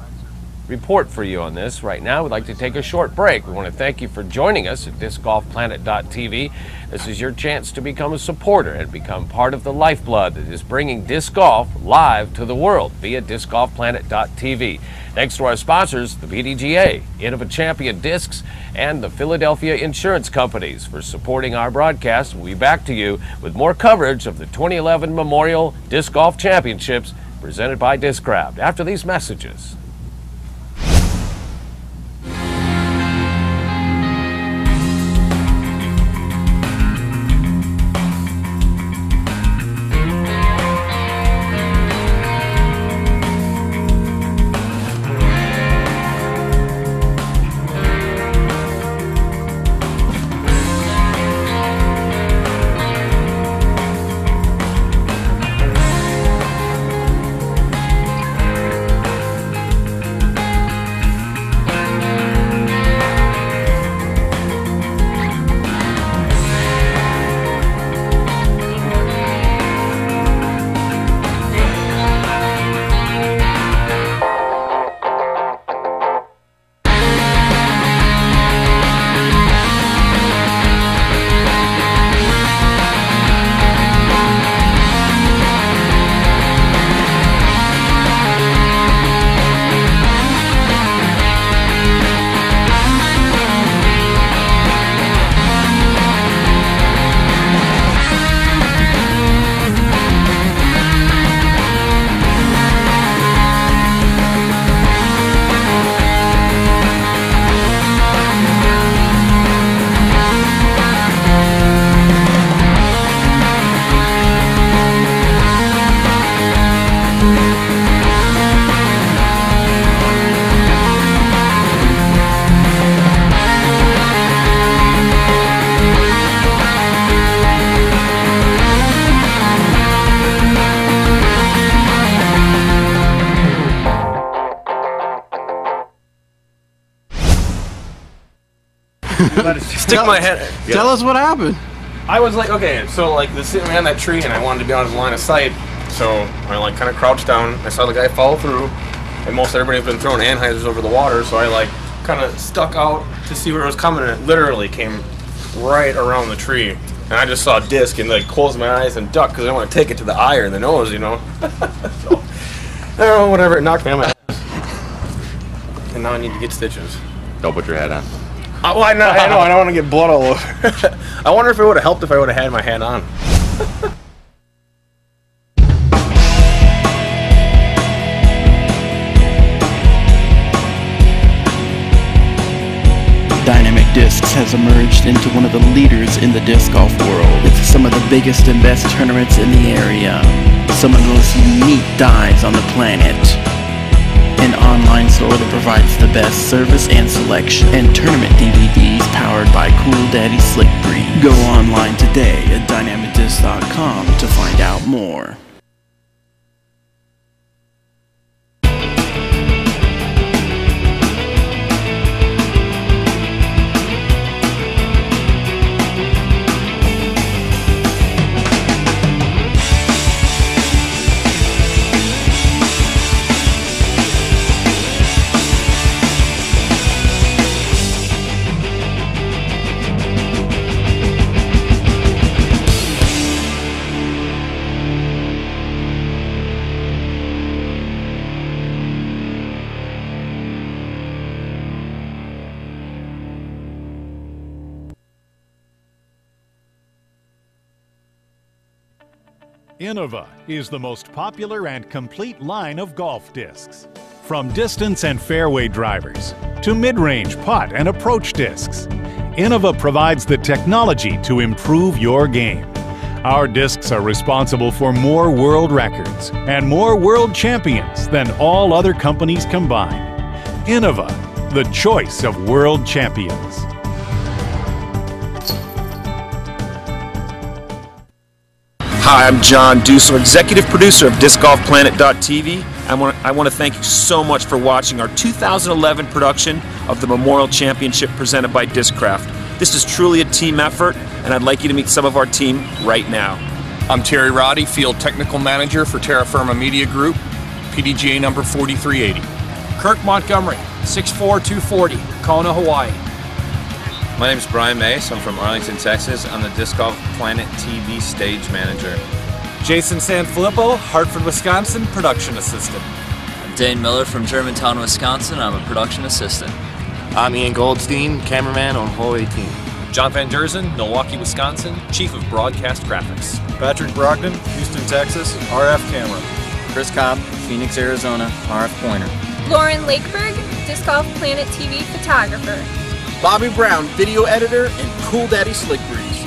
report for you on this. Right now, we'd like to take a short break. We want to thank you for joining us at discgolfplanet.tv. This is your chance to become a supporter and become part of the lifeblood that is bringing disc golf live to the world via discgolfplanet.tv. Thanks to our sponsors, the PDGA, Innova Champion Discs, and the Philadelphia Insurance Companies for supporting our broadcast. We'll be back to you with more coverage of the 2011 Memorial Disc Golf Championships presented by Discraft after these messages. Stick my head. Tell us what happened. I was like, okay, so like the sitting behind that tree, and I wanted to be on his line of sight, so I like kind of crouched down. I saw the guy fall through, and most everybody's been throwing anhydrous over the water, so I like kind of stuck out to see where it was coming, and it literally came right around the tree. And I just saw a disc and like closed my eyes and ducked because I didn't want to take it to the eye or the nose, you know. So, oh, whatever, it knocked me on my ass. And now I need to get stitches. Don't put your hat on. Well, I know, I don't want to get blood all over. I wonder if it would have helped if I would have had my hat on. Dynamic Discs has emerged into one of the leaders in the disc golf world. It's some of the biggest and best tournaments in the area. Some of the most unique dives on the planet. An online store that provides the best service and selection, and tournament DVDs powered by Cool Daddy Slick Breeze. Go online today at dynamicdisc.com to find out more. Innova is the most popular and complete line of golf discs. From distance and fairway drivers to mid-range putt and approach discs, Innova provides the technology to improve your game. Our discs are responsible for more world records and more world champions than all other companies combined. Innova, the choice of world champions. Hi, I'm John Dusler, executive producer of DiscGolfPlanet.tv. I want to thank you so much for watching our 2011 production of the Memorial Championship presented by Discraft. This is truly a team effort, and I'd like you to meet some of our team right now. I'm Terry Roddy, Field Technical Manager for Terra Firma Media Group, PDGA number 4380. Kirk Montgomery, 6'4", 240, Kona, Hawaii. My name is Brian Mace. I'm from Arlington, Texas. I'm the Disc Golf Planet TV stage manager. Jason Sanfilippo, Hartford, Wisconsin, production assistant. I'm Dane Miller from Germantown, Wisconsin. I'm a production assistant. I'm Ian Goldstein, cameraman on hole 18. John Van Derzen, Milwaukee, Wisconsin, Chief of Broadcast Graphics. Patrick Brogdon, Houston, Texas, RF camera. Chris Cobb, Phoenix, Arizona, RF pointer. Lauren Lakeberg, Disc Golf Planet TV photographer. Bobby Brown, video editor and Cool Daddy Slick Breeze.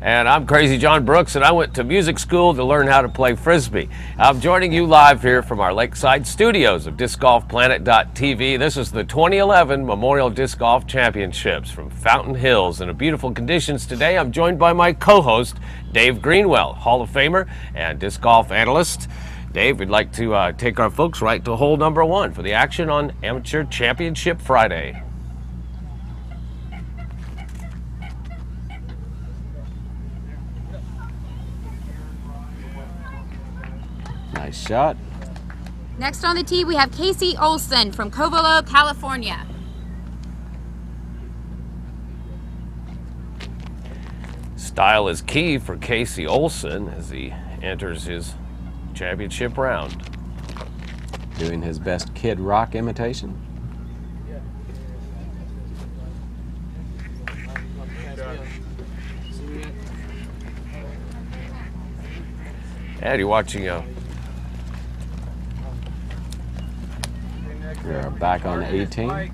And I'm Crazy John Brooks, and I went to music school to learn how to play Frisbee. I'm joining you live here from our lakeside studios of DiscGolfPlanet.tv. This is the 2011 Memorial Disc Golf Championships from Fountain Hills in beautiful conditions today. I'm joined by my co-host, Dave Greenwell, Hall of Famer and disc golf analyst. Dave, we'd like to take our folks right to hole number 1 for the action on Amateur Championship Friday. Nice shot. Next on the tee, we have Casey Olson from Covelo, California. Style is key for Casey Olson as he enters his championship round. Doing his best Kid Rock imitation. And you're watching We're back on 18.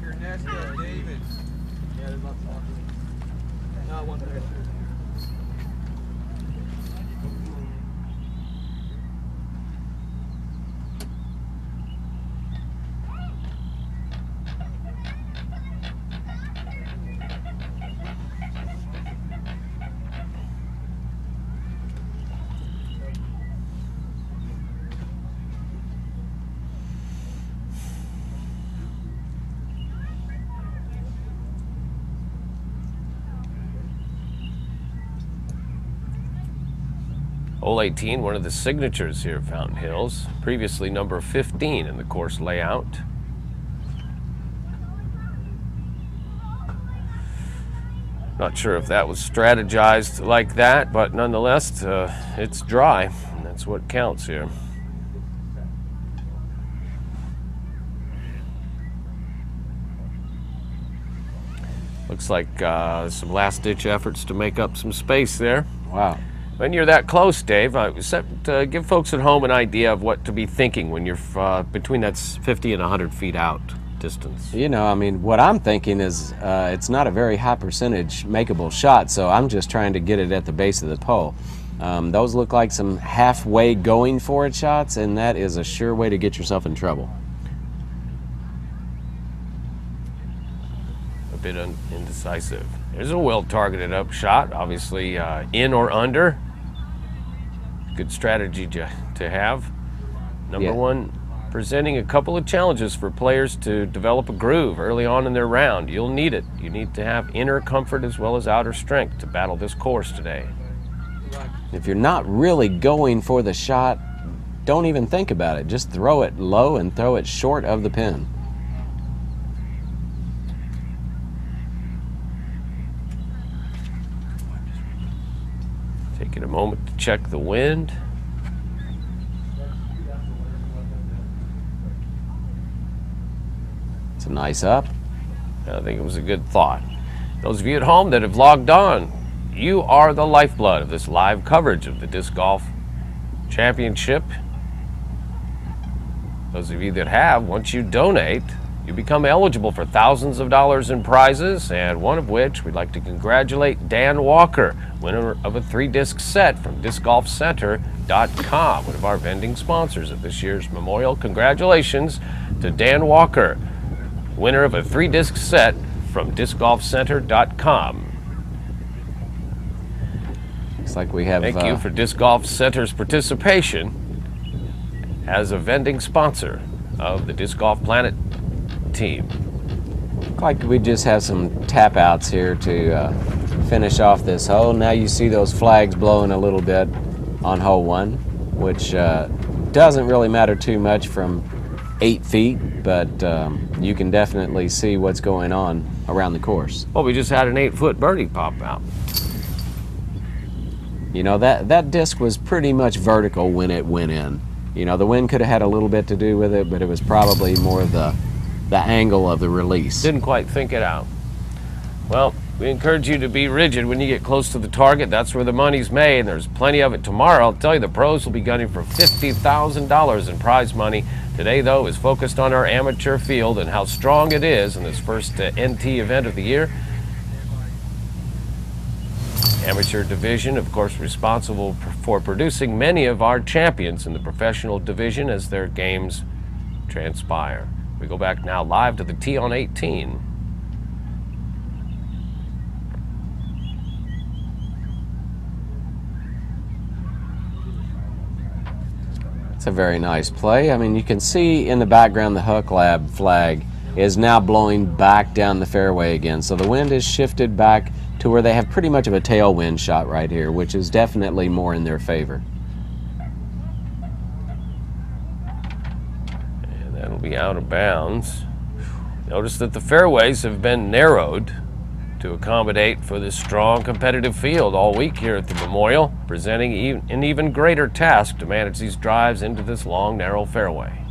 Hole 18, one of the signatures here at Fountain Hills, previously number 15 in the course layout. Not sure if that was strategized like that, but nonetheless, it's dry, and that's what counts here. Looks like some last-ditch efforts to make up some space there. Wow. When you're that close, Dave, give folks at home an idea of what to be thinking when you're between that 50 and 100 feet out distance. You know, I mean, what I'm thinking is it's not a very high percentage makeable shot, so I'm just trying to get it at the base of the pole. Those look like some halfway going for it shots, and that is a sure way to get yourself in trouble. A bit indecisive. There's a well-targeted up shot, obviously in or under. Good strategy to have. Number one, presenting a couple of challenges for players to develop a groove early on in their round. You'll need it. You need to have inner comfort as well as outer strength to battle this course today. If you're not really going for the shot, don't even think about it. Just throw it low and throw it short of the pin. Taking a moment to check the wind. It's a nice up. I think it was a good thought. Those of you at home that have logged on, you are the lifeblood of this live coverage of the Disc Golf Championship. Those of you that have, once you donate, you become eligible for thousands of dollars in prizes, and one of which we'd like to congratulate Dan Walker, winner of a 3-disc set from DiscGolfCenter.com, one of our vending sponsors of this year's Memorial. Congratulations to Dan Walker, winner of a 3-disc set from DiscGolfCenter.com. Looks like we have... Thank you for Disc Golf Center's participation as a vending sponsor of the Disc Golf Planet team. Looks like we just have some tap outs here to finish off this hole. Now you see those flags blowing a little bit on hole 1, which doesn't really matter too much from 8 feet, but you can definitely see what's going on around the course. Well, we just had an 8-foot birdie pop out. You know, that disc was pretty much vertical when it went in. You know, the wind could have had a little bit to do with it, but it was probably more the angle of the release. Didn't quite think it out. Well, we encourage you to be rigid when you get close to the target. That's where the money's made, and there's plenty of it tomorrow. I'll tell you, the pros will be gunning for $50,000 in prize money. Today, though, is focused on our amateur field and how strong it is in this first NT event of the year. Amateur division, of course, responsible for producing many of our champions in the professional division as their games transpire. We go back now live to the tee on 18. It's a very nice play. I mean, you can see in the background the Hook Lab flag is now blowing back down the fairway again. So the wind is shifted back to where they have pretty much of a tailwind shot right here, which is definitely more in their favor. And that'll be out of bounds. Notice that the fairways have been narrowed to accommodate for this strong competitive field all week here at the Memorial, presenting an even greater task to manage these drives into this long, narrow fairway.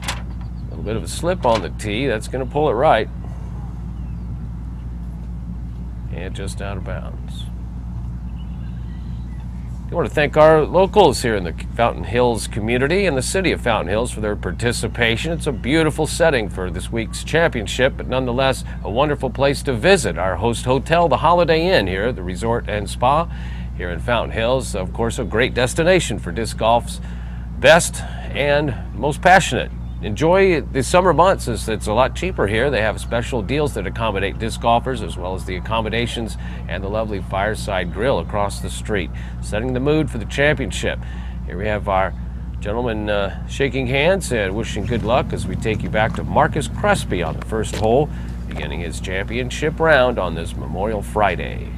A little bit of a slip on the tee. That's going to pull it right. And just out of bounds. I want to thank our locals here in the Fountain Hills community and the city of Fountain Hills for their participation. It's a beautiful setting for this week's championship, but nonetheless a wonderful place to visit. Our host hotel, the Holiday Inn here, the resort and spa here in Fountain Hills. Of course, a great destination for disc golf's best and most passionate. Enjoy the summer months as it's a lot cheaper here. They have special deals that accommodate disc golfers, as well as the accommodations and the lovely fireside grill across the street, setting the mood for the championship. Here we have our gentlemen shaking hands and wishing good luck as we take you back to Marcus Crespi on the first hole, beginning his championship round on this Memorial Friday.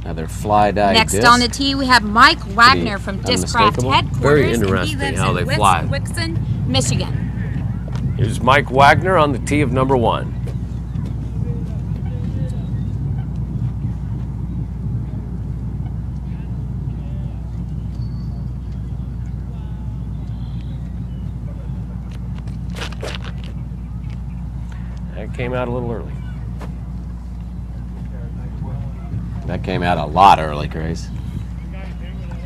Another fly-dye Next disc. on the tee, we have Mike Wagner from Discraft Headquarters. Very interesting and he lives how in they fly. Wixon, Michigan. Here's Mike Wagner on the tee of number 1. That came out a little early. That came out a lot early, Grace.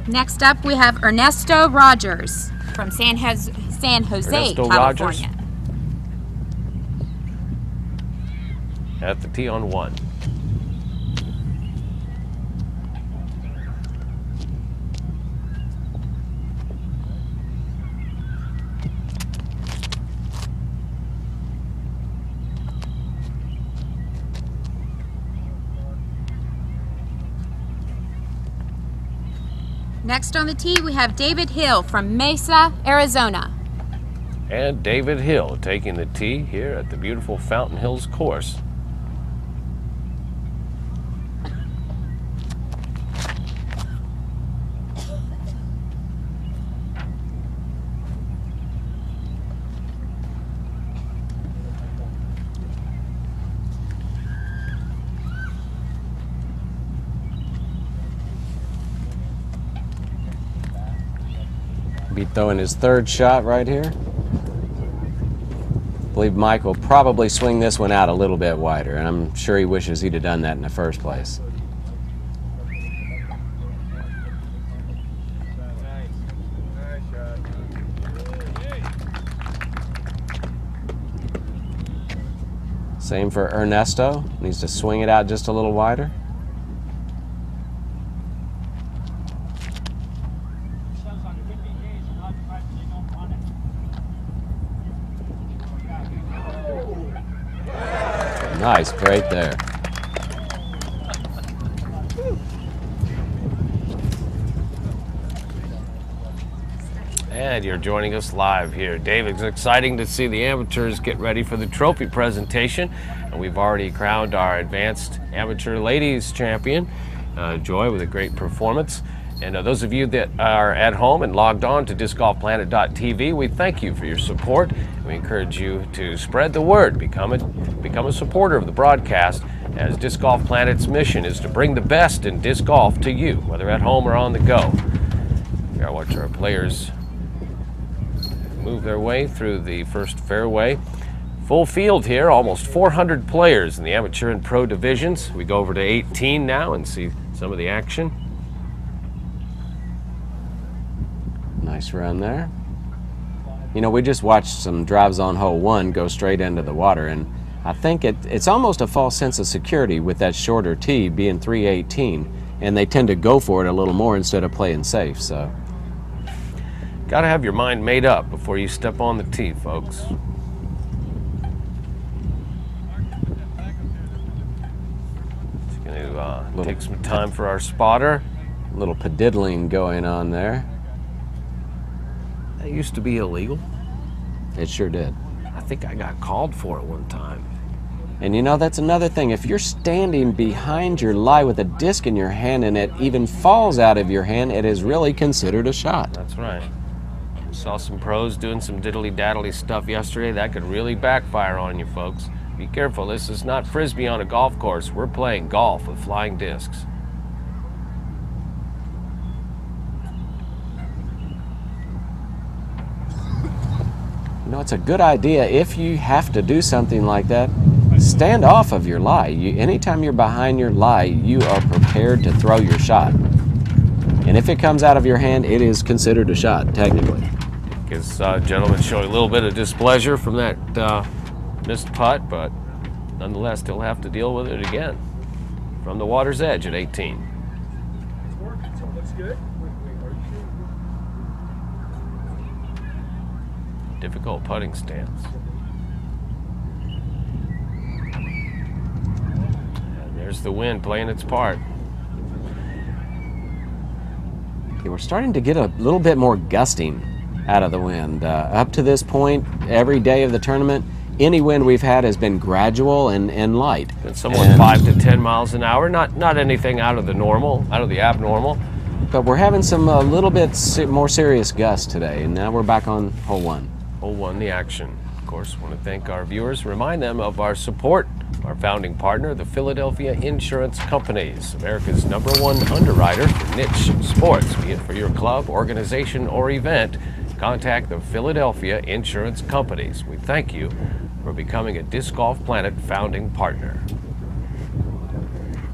Next up, we have Ernesto Rogers from San Jose, Ernesto California. Rogers at the tee on 1. Next on the tee, we have David Hill from Mesa, Arizona. And David Hill taking the tee here at the beautiful Fountain Hills course. He's throwing his third shot right here. I believe Mike will probably swing this one out a little bit wider, and I'm sure he wishes he'd have done that in the first place. Same for Ernesto. Needs to swing it out just a little wider. Nice break there. And you're joining us live here. Dave, it's exciting to see the amateurs get ready for the trophy presentation. And we've already crowned our advanced amateur ladies champion, Joy, with a great performance. And those of you that are at home and logged on to discgolfplanet.tv, we thank you for your support. We encourage you to spread the word, become a supporter of the broadcast, as Disc Golf Planet's mission is to bring the best in disc golf to you, whether at home or on the go. We gotta watch our players move their way through the first fairway. Full field here, almost 400 players in the amateur and pro divisions. We go over to 18 now and see some of the action. Nice run there. You know, we just watched some drives on hole 1 go straight into the water, and I think it's almost a false sense of security with that shorter tee being 318, and they tend to go for it a little more instead of playing safe. So, got to have your mind made up before you step on the tee, folks. Just going to take some time for our spotter. A little pediddling going on there. That used to be illegal. It sure did. I think I got called for it one time. And you know, that's another thing. If you're standing behind your lie with a disc in your hand and it even falls out of your hand, it is really considered a shot. That's right. Saw some pros doing some diddly-daddly stuff yesterday. That could really backfire on you, folks. Be careful. This is not Frisbee on a golf course. We're playing golf with flying discs. You know, it's a good idea if you have to do something like that. Stand off of your lie. Anytime you're behind your lie, you are prepared to throw your shot. And if it comes out of your hand, it is considered a shot, technically. This gentleman showing a little bit of displeasure from that missed putt, but nonetheless, he'll have to deal with it again from the water's edge at 18. It's working, so it looks good. Difficult putting stance. And there's the wind playing its part. Okay, we're starting to get a little bit more gusting out of the wind. Up to this point, every day of the tournament, any wind we've had has been gradual and light. It's somewhat 5 to 10 miles an hour. Not anything out of the normal, out of the abnormal. But we're having some a little bit more serious gusts today, and now we're back on hole 1. Hole 1, the action. Of course, want to thank our viewers, remind them of our support, our founding partner, the Philadelphia Insurance Companies, America's #1 underwriter for niche sports. Be it for your club, organization, or event, contact the Philadelphia Insurance Companies. We thank you for becoming a Disc Golf Planet founding partner.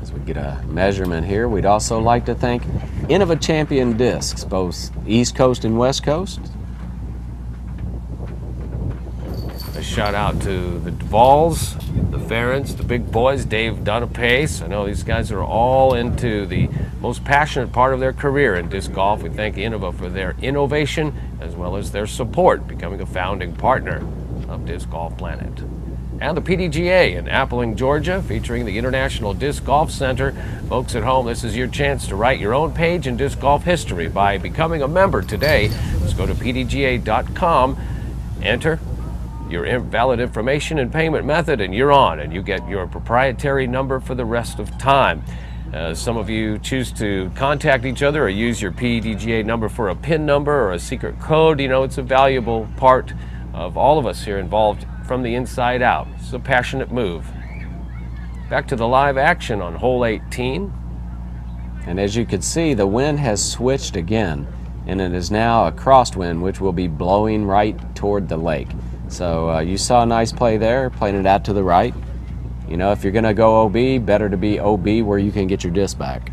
As we get a measurement here, we'd also like to thank Innova Champion Discs, both East Coast and West Coast. A shout out to the Duvalls, the Ferrens, the big boys, Dave Dunapace. I know these guys are all into the most passionate part of their career in disc golf. We thank Innova for their innovation as well as their support, becoming a founding partner of Disc Golf Planet. And the PDGA in Appling, Georgia, featuring the International Disc Golf Center. Folks at home, this is your chance to write your own page in disc golf history by becoming a member today. Just go to pdga.com, enter your valid information and payment method, and you're on, and you get your proprietary number for the rest of time. Some of you choose to contact each other or use your PDGA number for a PIN number or a secret code. You know, it's a valuable part of all of us here involved from the inside out. It's a passionate move. Back to the live action on hole 18. And as you can see, the wind has switched again. and it is now a crosswind, which will be blowing right toward the lake. So you saw a nice play there, playing it out to the right. You know, if you're going to go OB, better to be OB where you can get your disc back.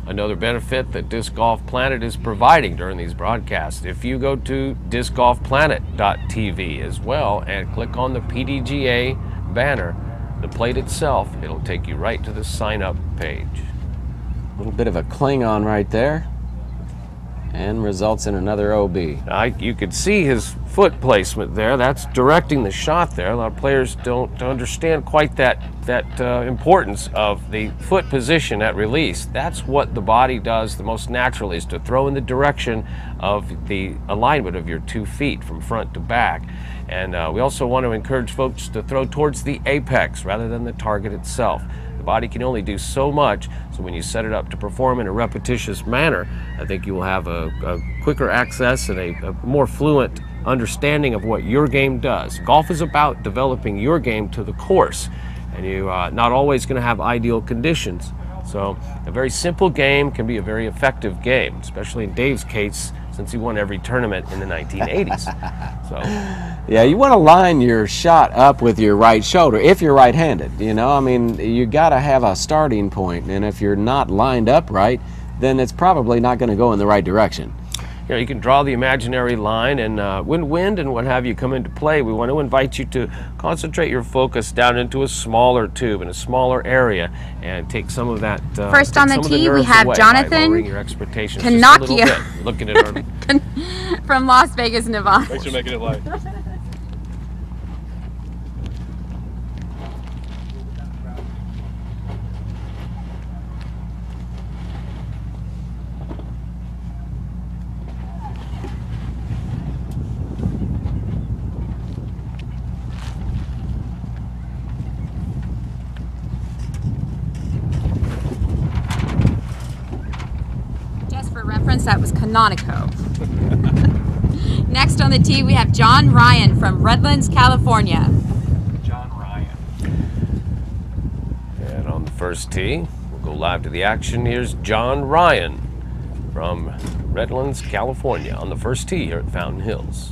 Another benefit that Disc Golf Planet is providing during these broadcasts, if you go to discgolfplanet.tv as well and click on the PDGA banner, the plate itself, it'll take you right to the sign-up page. A little bit of a Klingon right there, and results in another OB. You could see his foot placement there. That's directing the shot there. A lot of players don't understand quite that importance of the foot position at release. That's what the body does the most naturally, is to throw in the direction of the alignment of your 2 feet from front to back. And we also want to encourage folks to throw towards the apex rather than the target itself. The body can only do so much, so when you set it up to perform in a repetitious manner, I think you will have a quicker access and a more fluent understanding of what your game does. Golf is about developing your game to the course, and you're not always going to have ideal conditions. So a very simple game can be a very effective game, especially in Dave's case, since he won every tournament in the 1980s. So, yeah, you want to line your shot up with your right shoulder if you're right-handed. You know, I mean, you got to have a starting point, and if you're not lined up right, then it's probably not going to go in the right direction. You know, you can draw the imaginary line, and when wind and what have you come into play, we want to invite you to concentrate your focus down into a smaller tube in a smaller area and take some of that. First on the tee, we have Jonathan Kanakio. Looking at our from Las Vegas, Nevada. Thanks for making it light. That was Canonico. Next on the tee, we have John Ryan from Redlands, California. John Ryan. And on the first tee, we'll go live to the action. Here's John Ryan from Redlands, California, on the first tee here at Fountain Hills.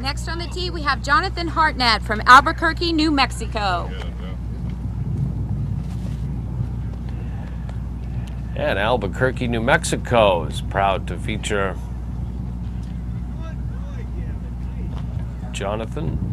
Next on the tee, we have Jonathan Hartnett from Albuquerque, New Mexico. And Albuquerque, New Mexico is proud to feature Jonathan.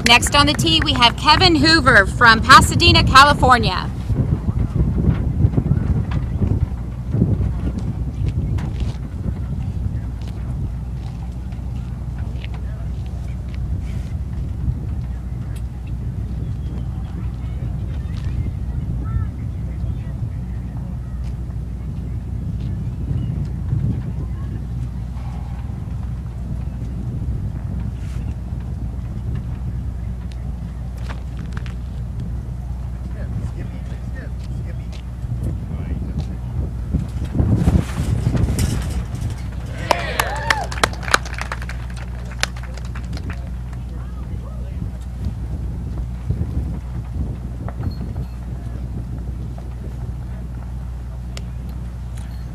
Next on the tee, we have Kevin Hoover from Pasadena, California.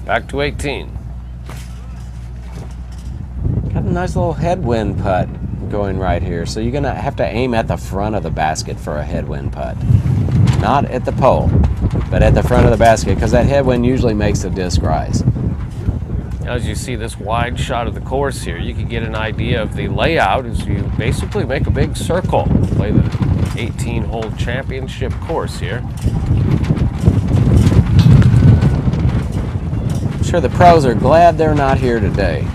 Back to 18. Got a nice little headwind putt going right here. So you're going to have to aim at the front of the basket for a headwind putt. Not at the pole, but at the front of the basket, because that headwind usually makes the disc rise. As you see this wide shot of the course here, you can get an idea of the layout as you basically make a big circle. Play the 18-hole championship course here. I'm sure the pros are glad they're not here today.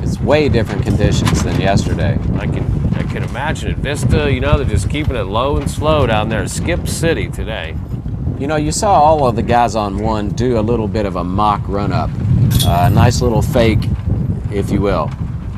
It's way different conditions than yesterday. I can imagine it. Vista, you know, they're just keeping it low and slow down there. Skip City today. You know, you saw all of the guys on one do a little bit of a mock run-up. A nice little fake, if you will.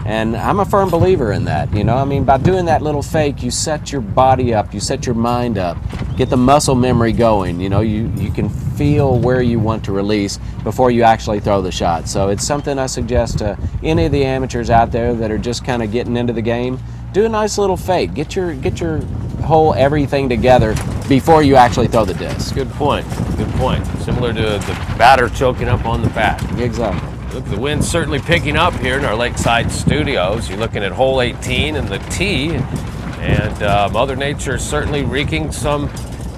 And I'm a firm believer in that, you know. I mean, by doing that little fake, you set your body up, you set your mind up, get the muscle memory going. You know, you can feel where you want to release before you actually throw the shot. So it's something I suggest to any of the amateurs out there that are just kind of getting into the game. Do a nice little fake. Get your whole everything together before you actually throw the disc. Good point. Good point. Similar to the batter choking up on the bat. Exactly. Look, the wind's certainly picking up here in our lakeside studios. You're looking at hole 18 and the tee, and Mother Nature is certainly wreaking some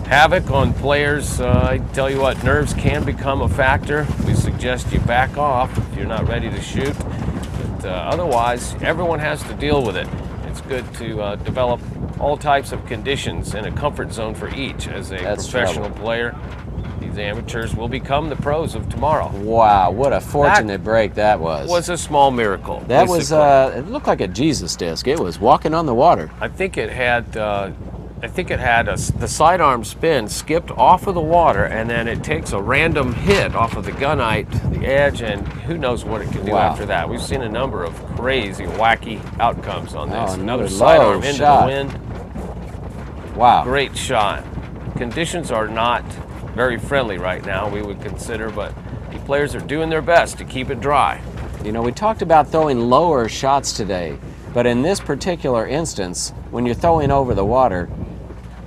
havoc on players. I tell you what, nerves can become a factor. We suggest you back off if you're not ready to shoot. But otherwise, everyone has to deal with it. It's good to develop all types of conditions in a comfort zone for each. As a professional player, these amateurs will become the pros of tomorrow. Wow, what a fortunate break that was. Was a small miracle. That was, it looked like a Jesus disc. It was walking on the water. I think it had, the sidearm spin skipped off of the water, and then it takes a random hit off of the gunite, the edge, and who knows what it can do after that. We've seen a number of crazy, wacky outcomes on this. Another sidearm into the wind. Wow. Great shot. Conditions are not very friendly right now, we would consider, but the players are doing their best to keep it dry. You know, we talked about throwing lower shots today, but in this particular instance, when you're throwing over the water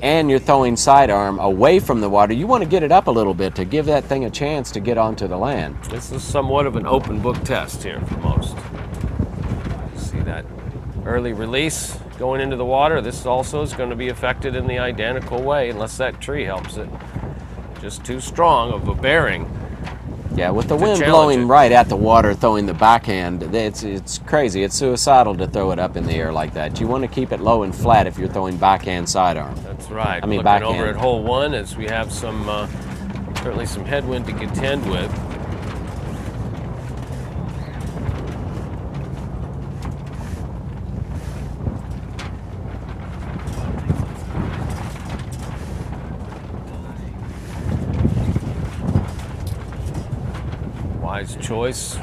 and you're throwing sidearm away from the water, you want to get it up a little bit to give that thing a chance to get onto the land. This is somewhat of an open book test here for most. See that early release going into the water. This also is going to be affected in the identical way unless that tree helps it. Just too strong of a bearing. Yeah, with the wind blowing right at the water, throwing the backhand, it's crazy. It's suicidal to throw it up in the air like that. You want to keep it low and flat if you're throwing backhand sidearm. That's right. I mean, looking backhand. over at hole 1 as we have some, certainly some headwind to contend with. Wise choice.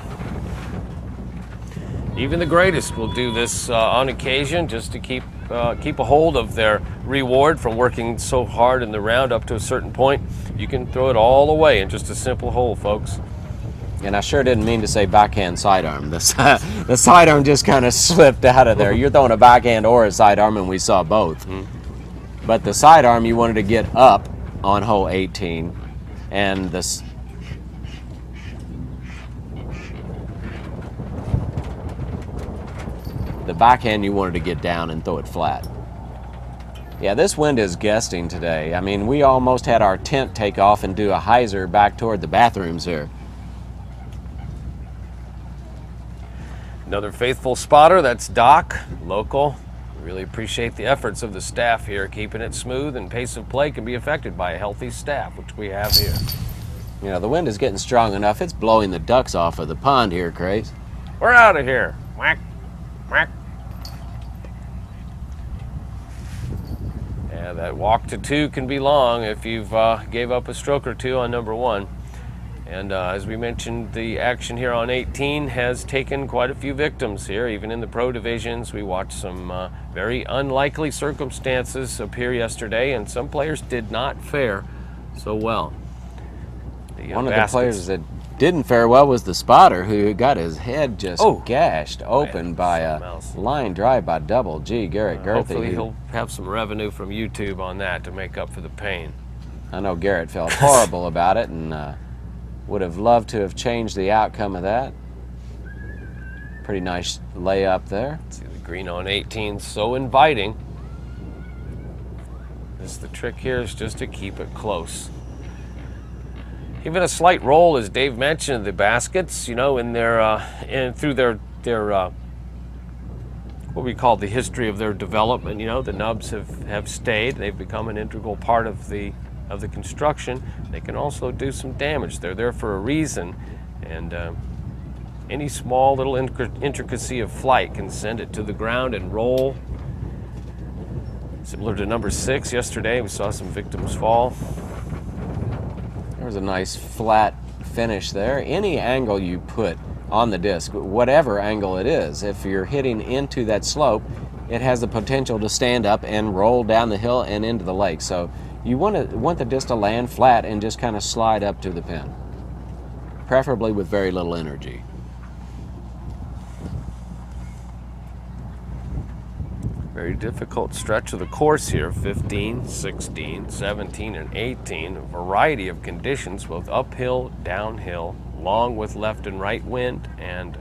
Even the greatest will do this on occasion just to keep a hold of their reward from working so hard in the round up to a certain point. You can throw it all the way in just a simple hole, folks. And I sure didn't mean to say backhand sidearm. The sidearm just kind of slipped out of there. You're throwing a backhand or a sidearm, and we saw both. But the sidearm, you wanted to get up on hole 18, and the backhand you wanted to get down and throw it flat. Yeah, this wind is gusting today. I mean, we almost had our tent take off and do a hyzer back toward the bathrooms here. Another faithful spotter, that's Doc, local. We really appreciate the efforts of the staff here, keeping it smooth, and pace of play can be affected by a healthy staff, which we have here. You know, the wind is getting strong enough. It's blowing the ducks off of the pond here, Craze. We're out of here. Whack, whack. Yeah, that walk to 2 can be long if you've gave up a stroke or 2 on number 1. And as we mentioned, the action here on 18 has taken quite a few victims here. Even in the pro divisions, we watched some very unlikely circumstances appear yesterday, and some players did not fare so well. One of the players that didn't fare well was the spotter, who got his head just gashed open by a line drive by Double G, Garrett Gerthy. Hopefully he'll have some revenue from YouTube on that to make up for the pain. I know Garrett felt horrible about it, and would have loved to have changed the outcome of that. Pretty nice layup there. See the green on 18, so inviting. The trick here is just to keep it close. Given a slight roll, as Dave mentioned, the baskets, you know, in their through their what we call the history of their development. You know, the nubs have stayed. They've become an integral part of the construction. They can also do some damage. They're there for a reason, and any small little intricacy of flight can send it to the ground and roll. Similar to number 6 yesterday, we saw some victims fall. There's a nice flat finish there. Any angle you put on the disc, whatever angle it is, if you're hitting into that slope, it has the potential to stand up and roll down the hill and into the lake. So you want the disc to land flat and just kind of slide up to the pin, preferably with very little energy. Very difficult stretch of the course here, 15, 16, 17, and 18. A variety of conditions, both uphill, downhill, long with left and right wind, and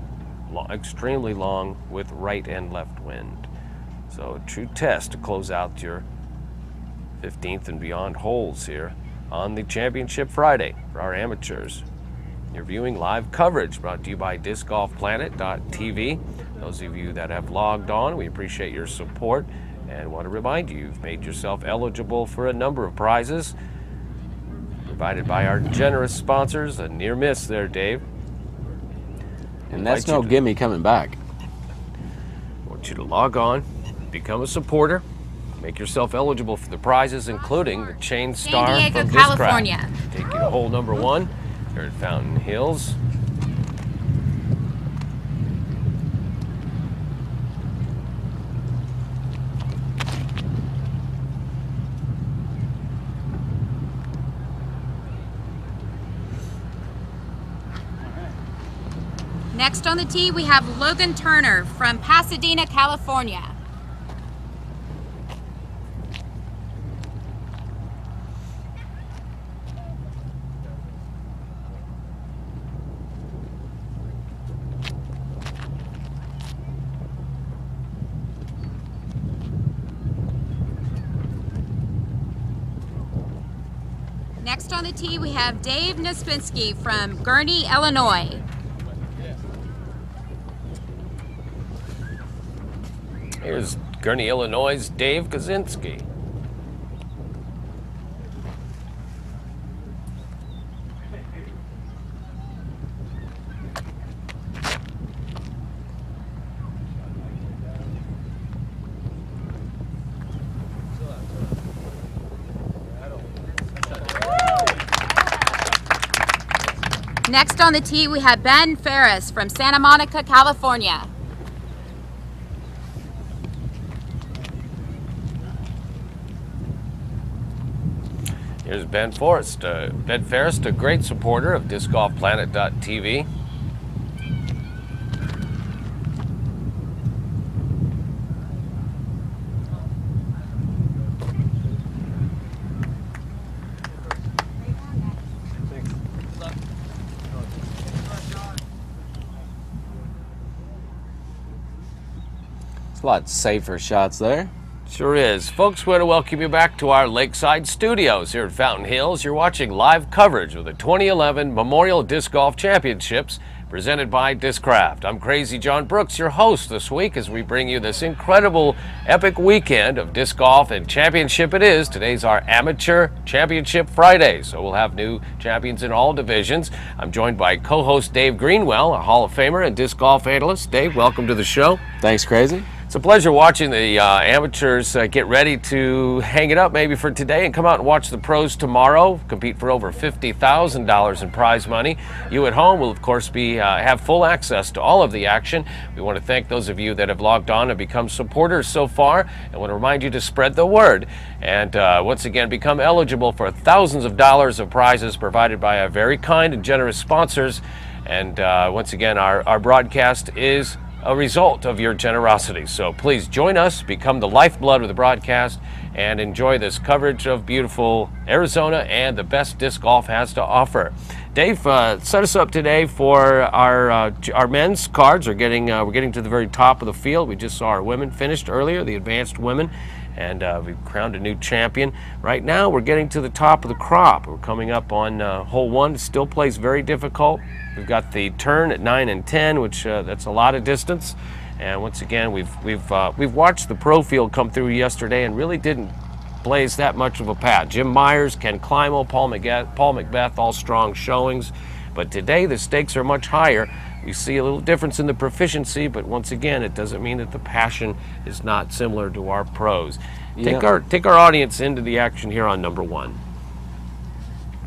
extremely long with right and left wind. So a true test to close out your 15th and beyond holes here on the Championship Friday for our amateurs. You're viewing live coverage brought to you by DiscGolfPlanet.tv. Those of you that have logged on, we appreciate your support and want to remind you, you've made yourself eligible for a number of prizes provided by our generous sponsors. A near miss there, Dave. And that's no gimme coming back. I want you to log on, become a supporter, make yourself eligible for the prizes, including the Chain Star San Diego, from California. Discraft. Take you to hole number 1 here at Fountain Hills. Next on the tee, we have Logan Turner from Pasadena, California. Next on the tee, we have Dave Naspinski from Gurnee, Illinois. Here's Gurnee, Illinois' Dave Kaczynski. Next on the tee, we have Ben Ferris from Santa Monica, California. Here's Ben Forrest. Ben Ferris, a great supporter of DiscGolfPlanet.tv. It's a lot safer shots there. Sure is. Folks, we want to welcome you back to our lakeside studios here at Fountain Hills. You're watching live coverage of the 2011 Memorial Disc Golf Championships presented by Discraft. I'm Crazy John Brooks, your host this week, as we bring you this incredible, epic weekend of disc golf and championship it is. Today's our Amateur Championship Friday, so we'll have new champions in all divisions. I'm joined by co-host Dave Greenwell, a Hall of Famer and disc golf analyst. Dave, welcome to the show. Thanks, Crazy. It's a pleasure watching the amateurs get ready to hang it up maybe for today and come out and watch the pros tomorrow, compete for over $50,000 in prize money. You at home will, of course, have full access to all of the action. We want to thank those of you that have logged on and become supporters so far, and want to remind you to spread the word and once again become eligible for thousands of dollars of prizes provided by our very kind and generous sponsors. And once again, our broadcast is a result of your generosity. So please join us, become the lifeblood of the broadcast, and enjoy this coverage of beautiful Arizona and the best disc golf has to offer. Dave, set us up today for our men's cards. We're getting to the very top of the field. We just saw our women finished earlier, the advanced women, and we've crowned a new champion. Right now, we're getting to the top of the crop. We're coming up on hole 1. It still plays very difficult. We've got the turn at 9 and 10, which that's a lot of distance. And once again, we've watched the pro field come through yesterday and really didn't blaze that much of a path. Jim Myers, Ken Climo, Paul Macbeth, all strong showings. But today the stakes are much higher. We see a little difference in the proficiency, but once again, it doesn't mean that the passion is not similar to our pros. Take our audience into the action here on number 1.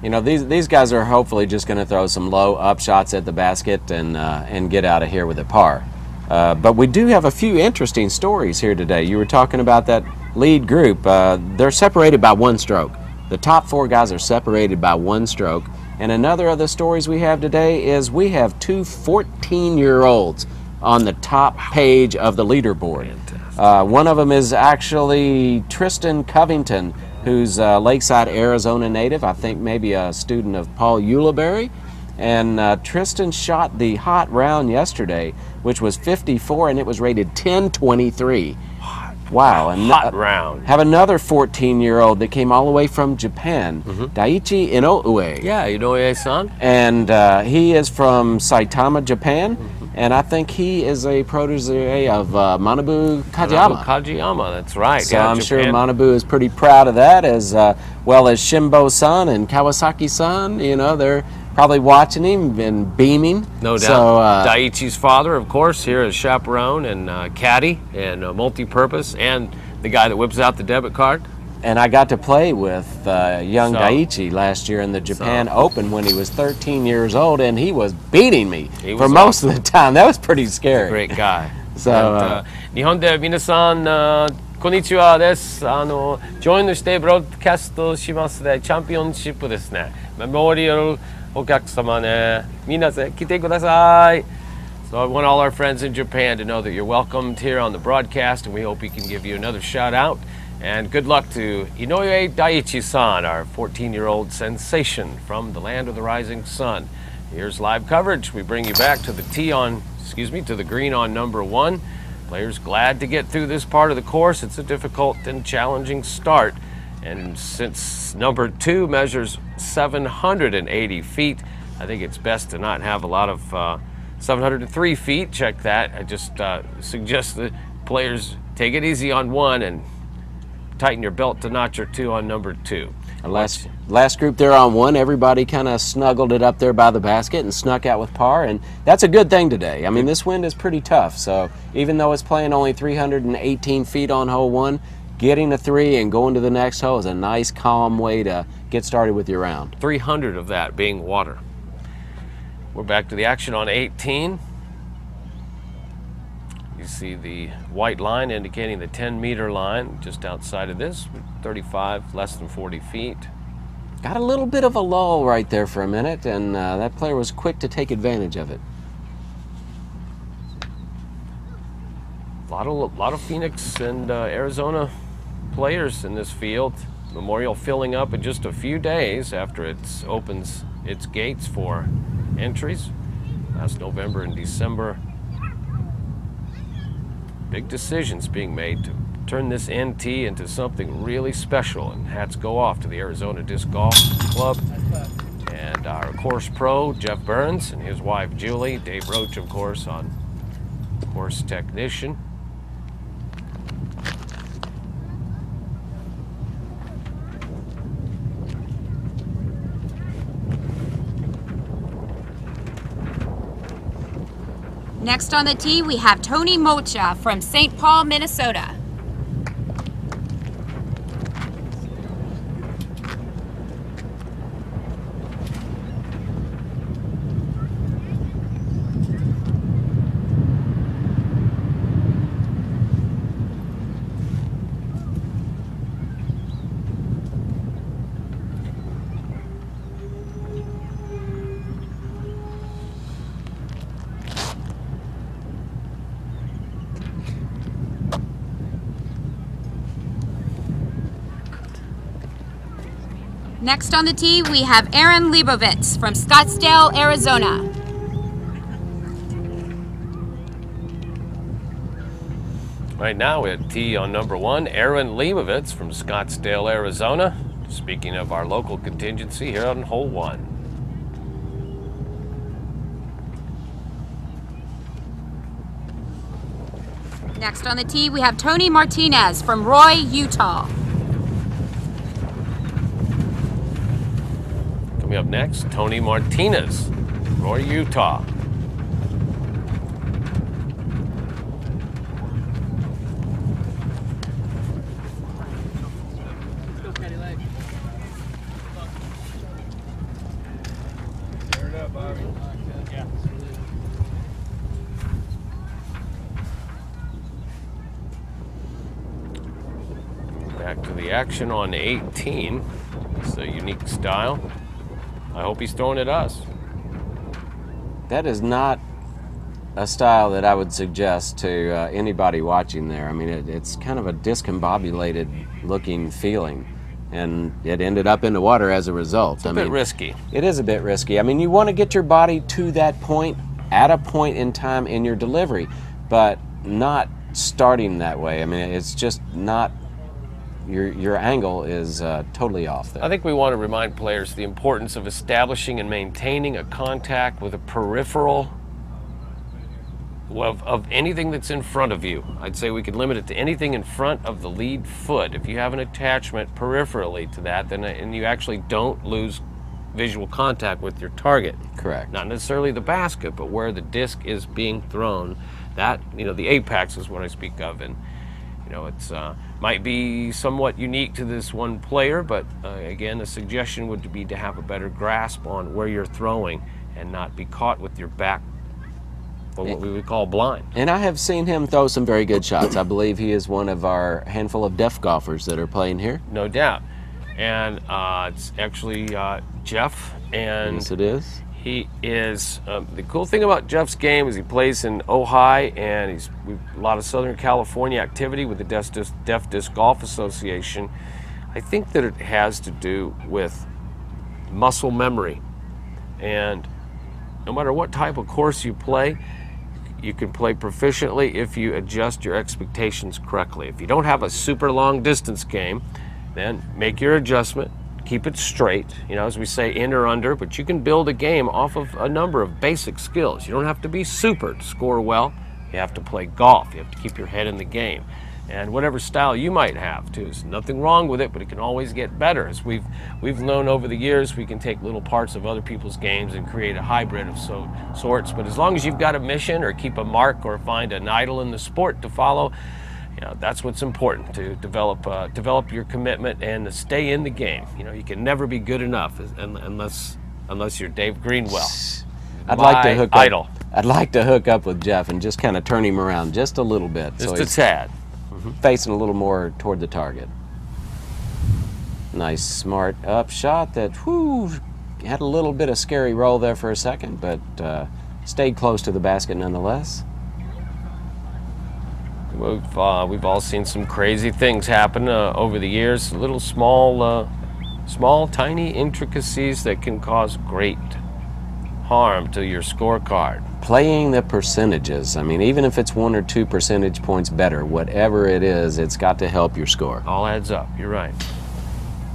You know, these guys are hopefully just going to throw some low up shots at the basket and get out of here with a par. But we do have a few interesting stories here today. You were talking about that lead group. They're separated by 1 stroke. The top 4 guys are separated by 1 stroke. And another of the stories we have today is we have 2 14-year-olds on the top page of the leaderboard. One of them is actually Tristan Covington, who's a Lakeside, Arizona native. I think maybe a student of Paul Ulibarri. And Tristan shot the hot round yesterday, which was 54, and it was rated 1023. Wow. And hot round. Have another 14-year-old that came all the way from Japan, Daiichi Inoue. Yeah, Inoue-san. And he is from Saitama, Japan, and I think he is a protege of Manabu Kajiyama. Manabu Kajiyama, that's right. So yeah, I'm Japan. sure Manabu is pretty proud of that, as well as Shimbo-san and Kawasaki-san. You know, they're probably watching him and beaming. No doubt. So, Daiichi's father, of course, here is chaperone and caddy and multi-purpose, and the guy that whips out the debit card. And I got to play with young Daiichi last year in the Japan Open when he was 13 years old, and he was beating me for most of the time. That was pretty scary. Great guy. So, 日本で皆さん、こんにちはです。ジョインしてブロードキャストしますね。チャンピオンシップですね。メモリアルお客様ね。皆さん来てください。So I want all our friends in Japan to know that you're welcomed here on the broadcast, and we hope we can give you another shout out. And good luck to Inoue Daiichi-san, our 14-year-old sensation from the land of the rising sun. Here's live coverage. We bring you back to the to the green on number 1. Players glad to get through this part of the course. It's a difficult and challenging start. And since number 2 measures 780 feet, I think it's best to not have a lot of 703 feet. Check that. I just suggest the players take it easy on 1 and tighten your belt to notch or 2 on number 2. Last group there on 1, everybody kind of snuggled it up there by the basket and snuck out with par, and that's a good thing today. I mean, this wind is pretty tough, so even though it's playing only 318 feet on hole 1, getting a 3 and going to the next hole is a nice, calm way to get started with your round. 300 of that being water. We're back to the action on 18. You see the white line indicating the 10-meter line just outside of this, 35, less than 40 feet. Got a little bit of a lull right there for a minute, and that player was quick to take advantage of it. A lot of Phoenix and Arizona players in this field. Memorial filling up in just a few days after it opens its gates for entries last November and December. Big decisions being made to turn this NT into something really special, and hats go off to the Arizona Disc Golf Club and our course pro Jeff Burns and his wife Julie, Dave Roach of course on course technician. Next on the tee, we have Tony Mocha from St. Paul, Minnesota. Next on the tee, we have Aaron Leibovitz from Scottsdale, Arizona. Right now we have tee on number 1, Aaron Leibovitz from Scottsdale, Arizona. Speaking of our local contingency here on hole 1. Next on the tee, we have Tony Martinez from Roy, Utah. Coming up next, Tony Martinez, Roy, Utah. Back to the action on 18. It's a unique style. I hope he's throwing at us. That is not a style that I would suggest to anybody watching there. I mean, it's kind of a discombobulated looking feeling, and it ended up in the water as a result. It's a bit risky. It is a bit risky. I mean, you want to get your body to that point at a point in time in your delivery, but not starting that way. I mean, it's just not. Your angle is totally off there. I think we want to remind players the importance of establishing and maintaining a contact with a peripheral of anything that's in front of you. I'd say we could limit it to anything in front of the lead foot. If you have an attachment peripherally to that, then and you actually don't lose visual contact with your target. Correct. Not necessarily the basket, but where the disc is being thrown. That, you know, the apex is what I speak of, and you know, it's might be somewhat unique to this one player, but again, the suggestion would be to have a better grasp on where you're throwing and not be caught with your back, or what we would call blind. And I have seen him throw some very good shots. I believe he is one of our handful of deaf golfers that are playing here. No doubt. And it's actually Jeff. And yes, it is. He is, the cool thing about Jeff's game is he plays in Ojai, and he's a lot of Southern California activity with the Deaf Disc Golf Association. I think that it has to do with muscle memory. And no matter what type of course you play, you can play proficiently if you adjust your expectations correctly. If you don't have a super long distance game, then make your adjustment. Keep it straight, you know, as we say, in or under, but you can build a game off of a number of basic skills. You don't have to be super to score well. You have to play golf. You have to keep your head in the game. And whatever style you might have, too. There's nothing wrong with it, but it can always get better. As we've known over the years, we can take little parts of other people's games and create a hybrid of sorts. But as long as you've got a mission or keep a mark or find an idol in the sport to follow, you know, that's what's important, to develop your commitment and to stay in the game. You know, you can never be good enough unless you're Dave Greenwell. I'd like to hook up with Jeff and just kind of turn him around just a little bit. Just a tad. Facing a little more toward the target. Nice, smart up shot that, had a little bit of scary roll there for a second, but stayed close to the basket nonetheless. We've all seen some crazy things happen over the years. Little small, tiny intricacies that can cause great harm to your scorecard. Playing the percentages. I mean, even if it's 1 or 2 percentage points better, whatever it is, it's got to help your score. All adds up. You're right.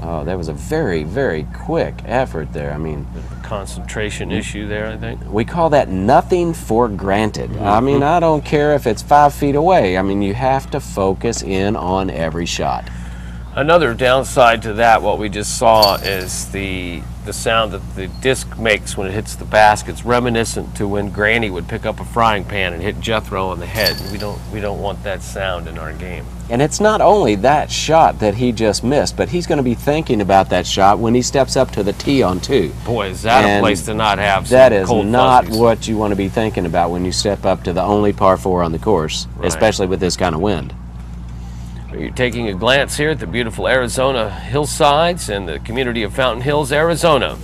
Oh, that was a very, very quick effort there. I mean, concentration issue there, I think. We call that nothing for granted. I mean, I don't care if it's 5 feet away. I mean, you have to focus in on every shot. Another downside to that, what we just saw, is the sound that the disc makes when it hits the basket. It's reminiscent to when Granny would pick up a frying pan and hit Jethro on the head. We don't want that sound in our game. And it's not only that shot that he just missed, but he's going to be thinking about that shot when he steps up to the tee on 2. Boy, is that a place to not have some That is cold not fuzzies. what you want to be thinking about when you step up to the only par 4 on the course, especially with this kind of wind. You're taking a glance here at the beautiful Arizona hillsides and the community of Fountain Hills, Arizona.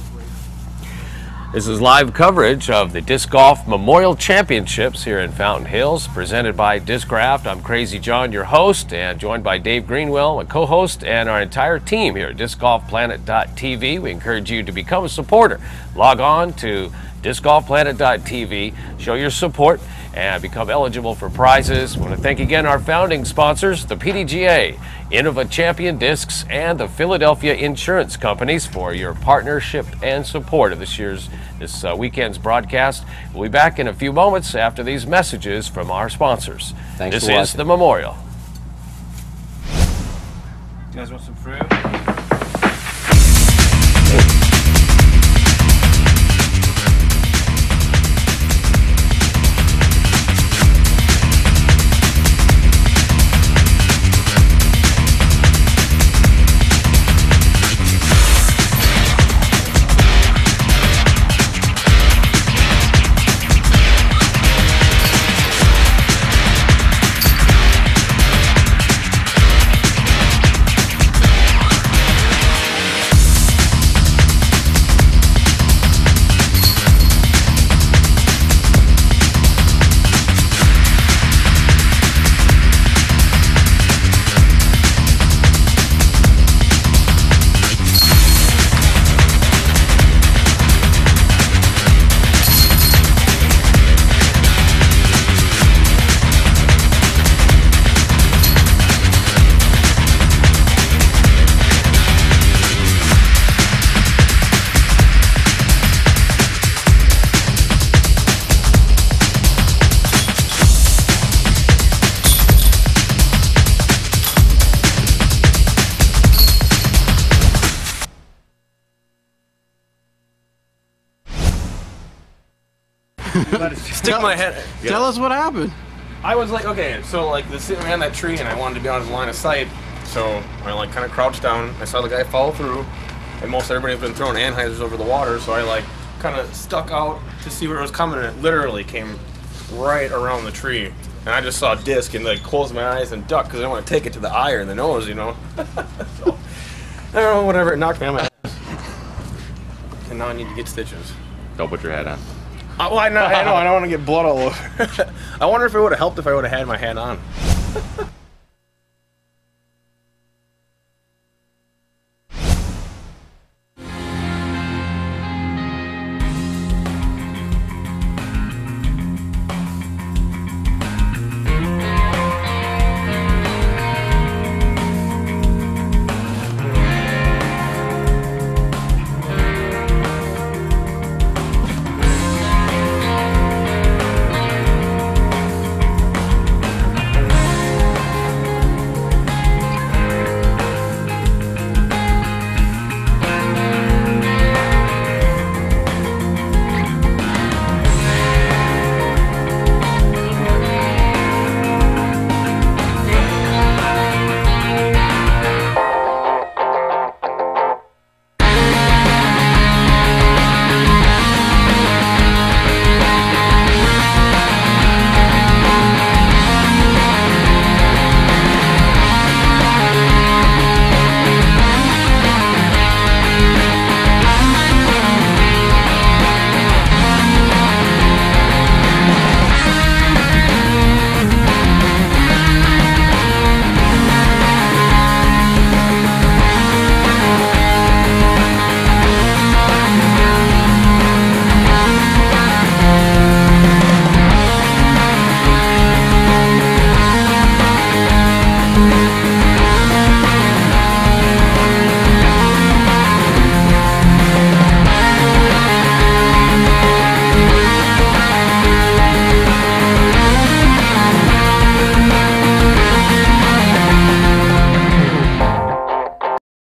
This is live coverage of the Disc Golf Memorial Championships here in Fountain Hills, presented by Discraft. I'm Crazy John, your host, and joined by Dave Greenwell, a co-host, and our entire team here at DiscGolfPlanet.tv. We encourage you to become a supporter. Log on to discgolfplanet.tv. Show your support and become eligible for prizes. I want to thank again our founding sponsors, the PDGA, Innova Champion Discs, and the Philadelphia Insurance Companies for your partnership and support of this weekend's broadcast. We'll be back in a few moments after these messages from our sponsors. Thanks This for is watching. the Memorial. You guys want some fruit? Stick my head. Tell us what happened. I was like, okay, so like sitting behind that tree, and I wanted to be on his line of sight, so I like kind of crouched down. I saw the guy follow through, and most everybody's been throwing anhydrous over the water, so I like kind of stuck out to see where it was coming, and it literally came right around the tree. And I just saw a disc and like closed my eyes and ducked because I didn't want to take it to the eye or the nose, you know. So, I don't know, whatever. It knocked me on my head. And now I need to get stitches. Don't put your hat on. Well, I know. I don't want to get blood all over. I wonder if it would have helped if I would have had my hat on.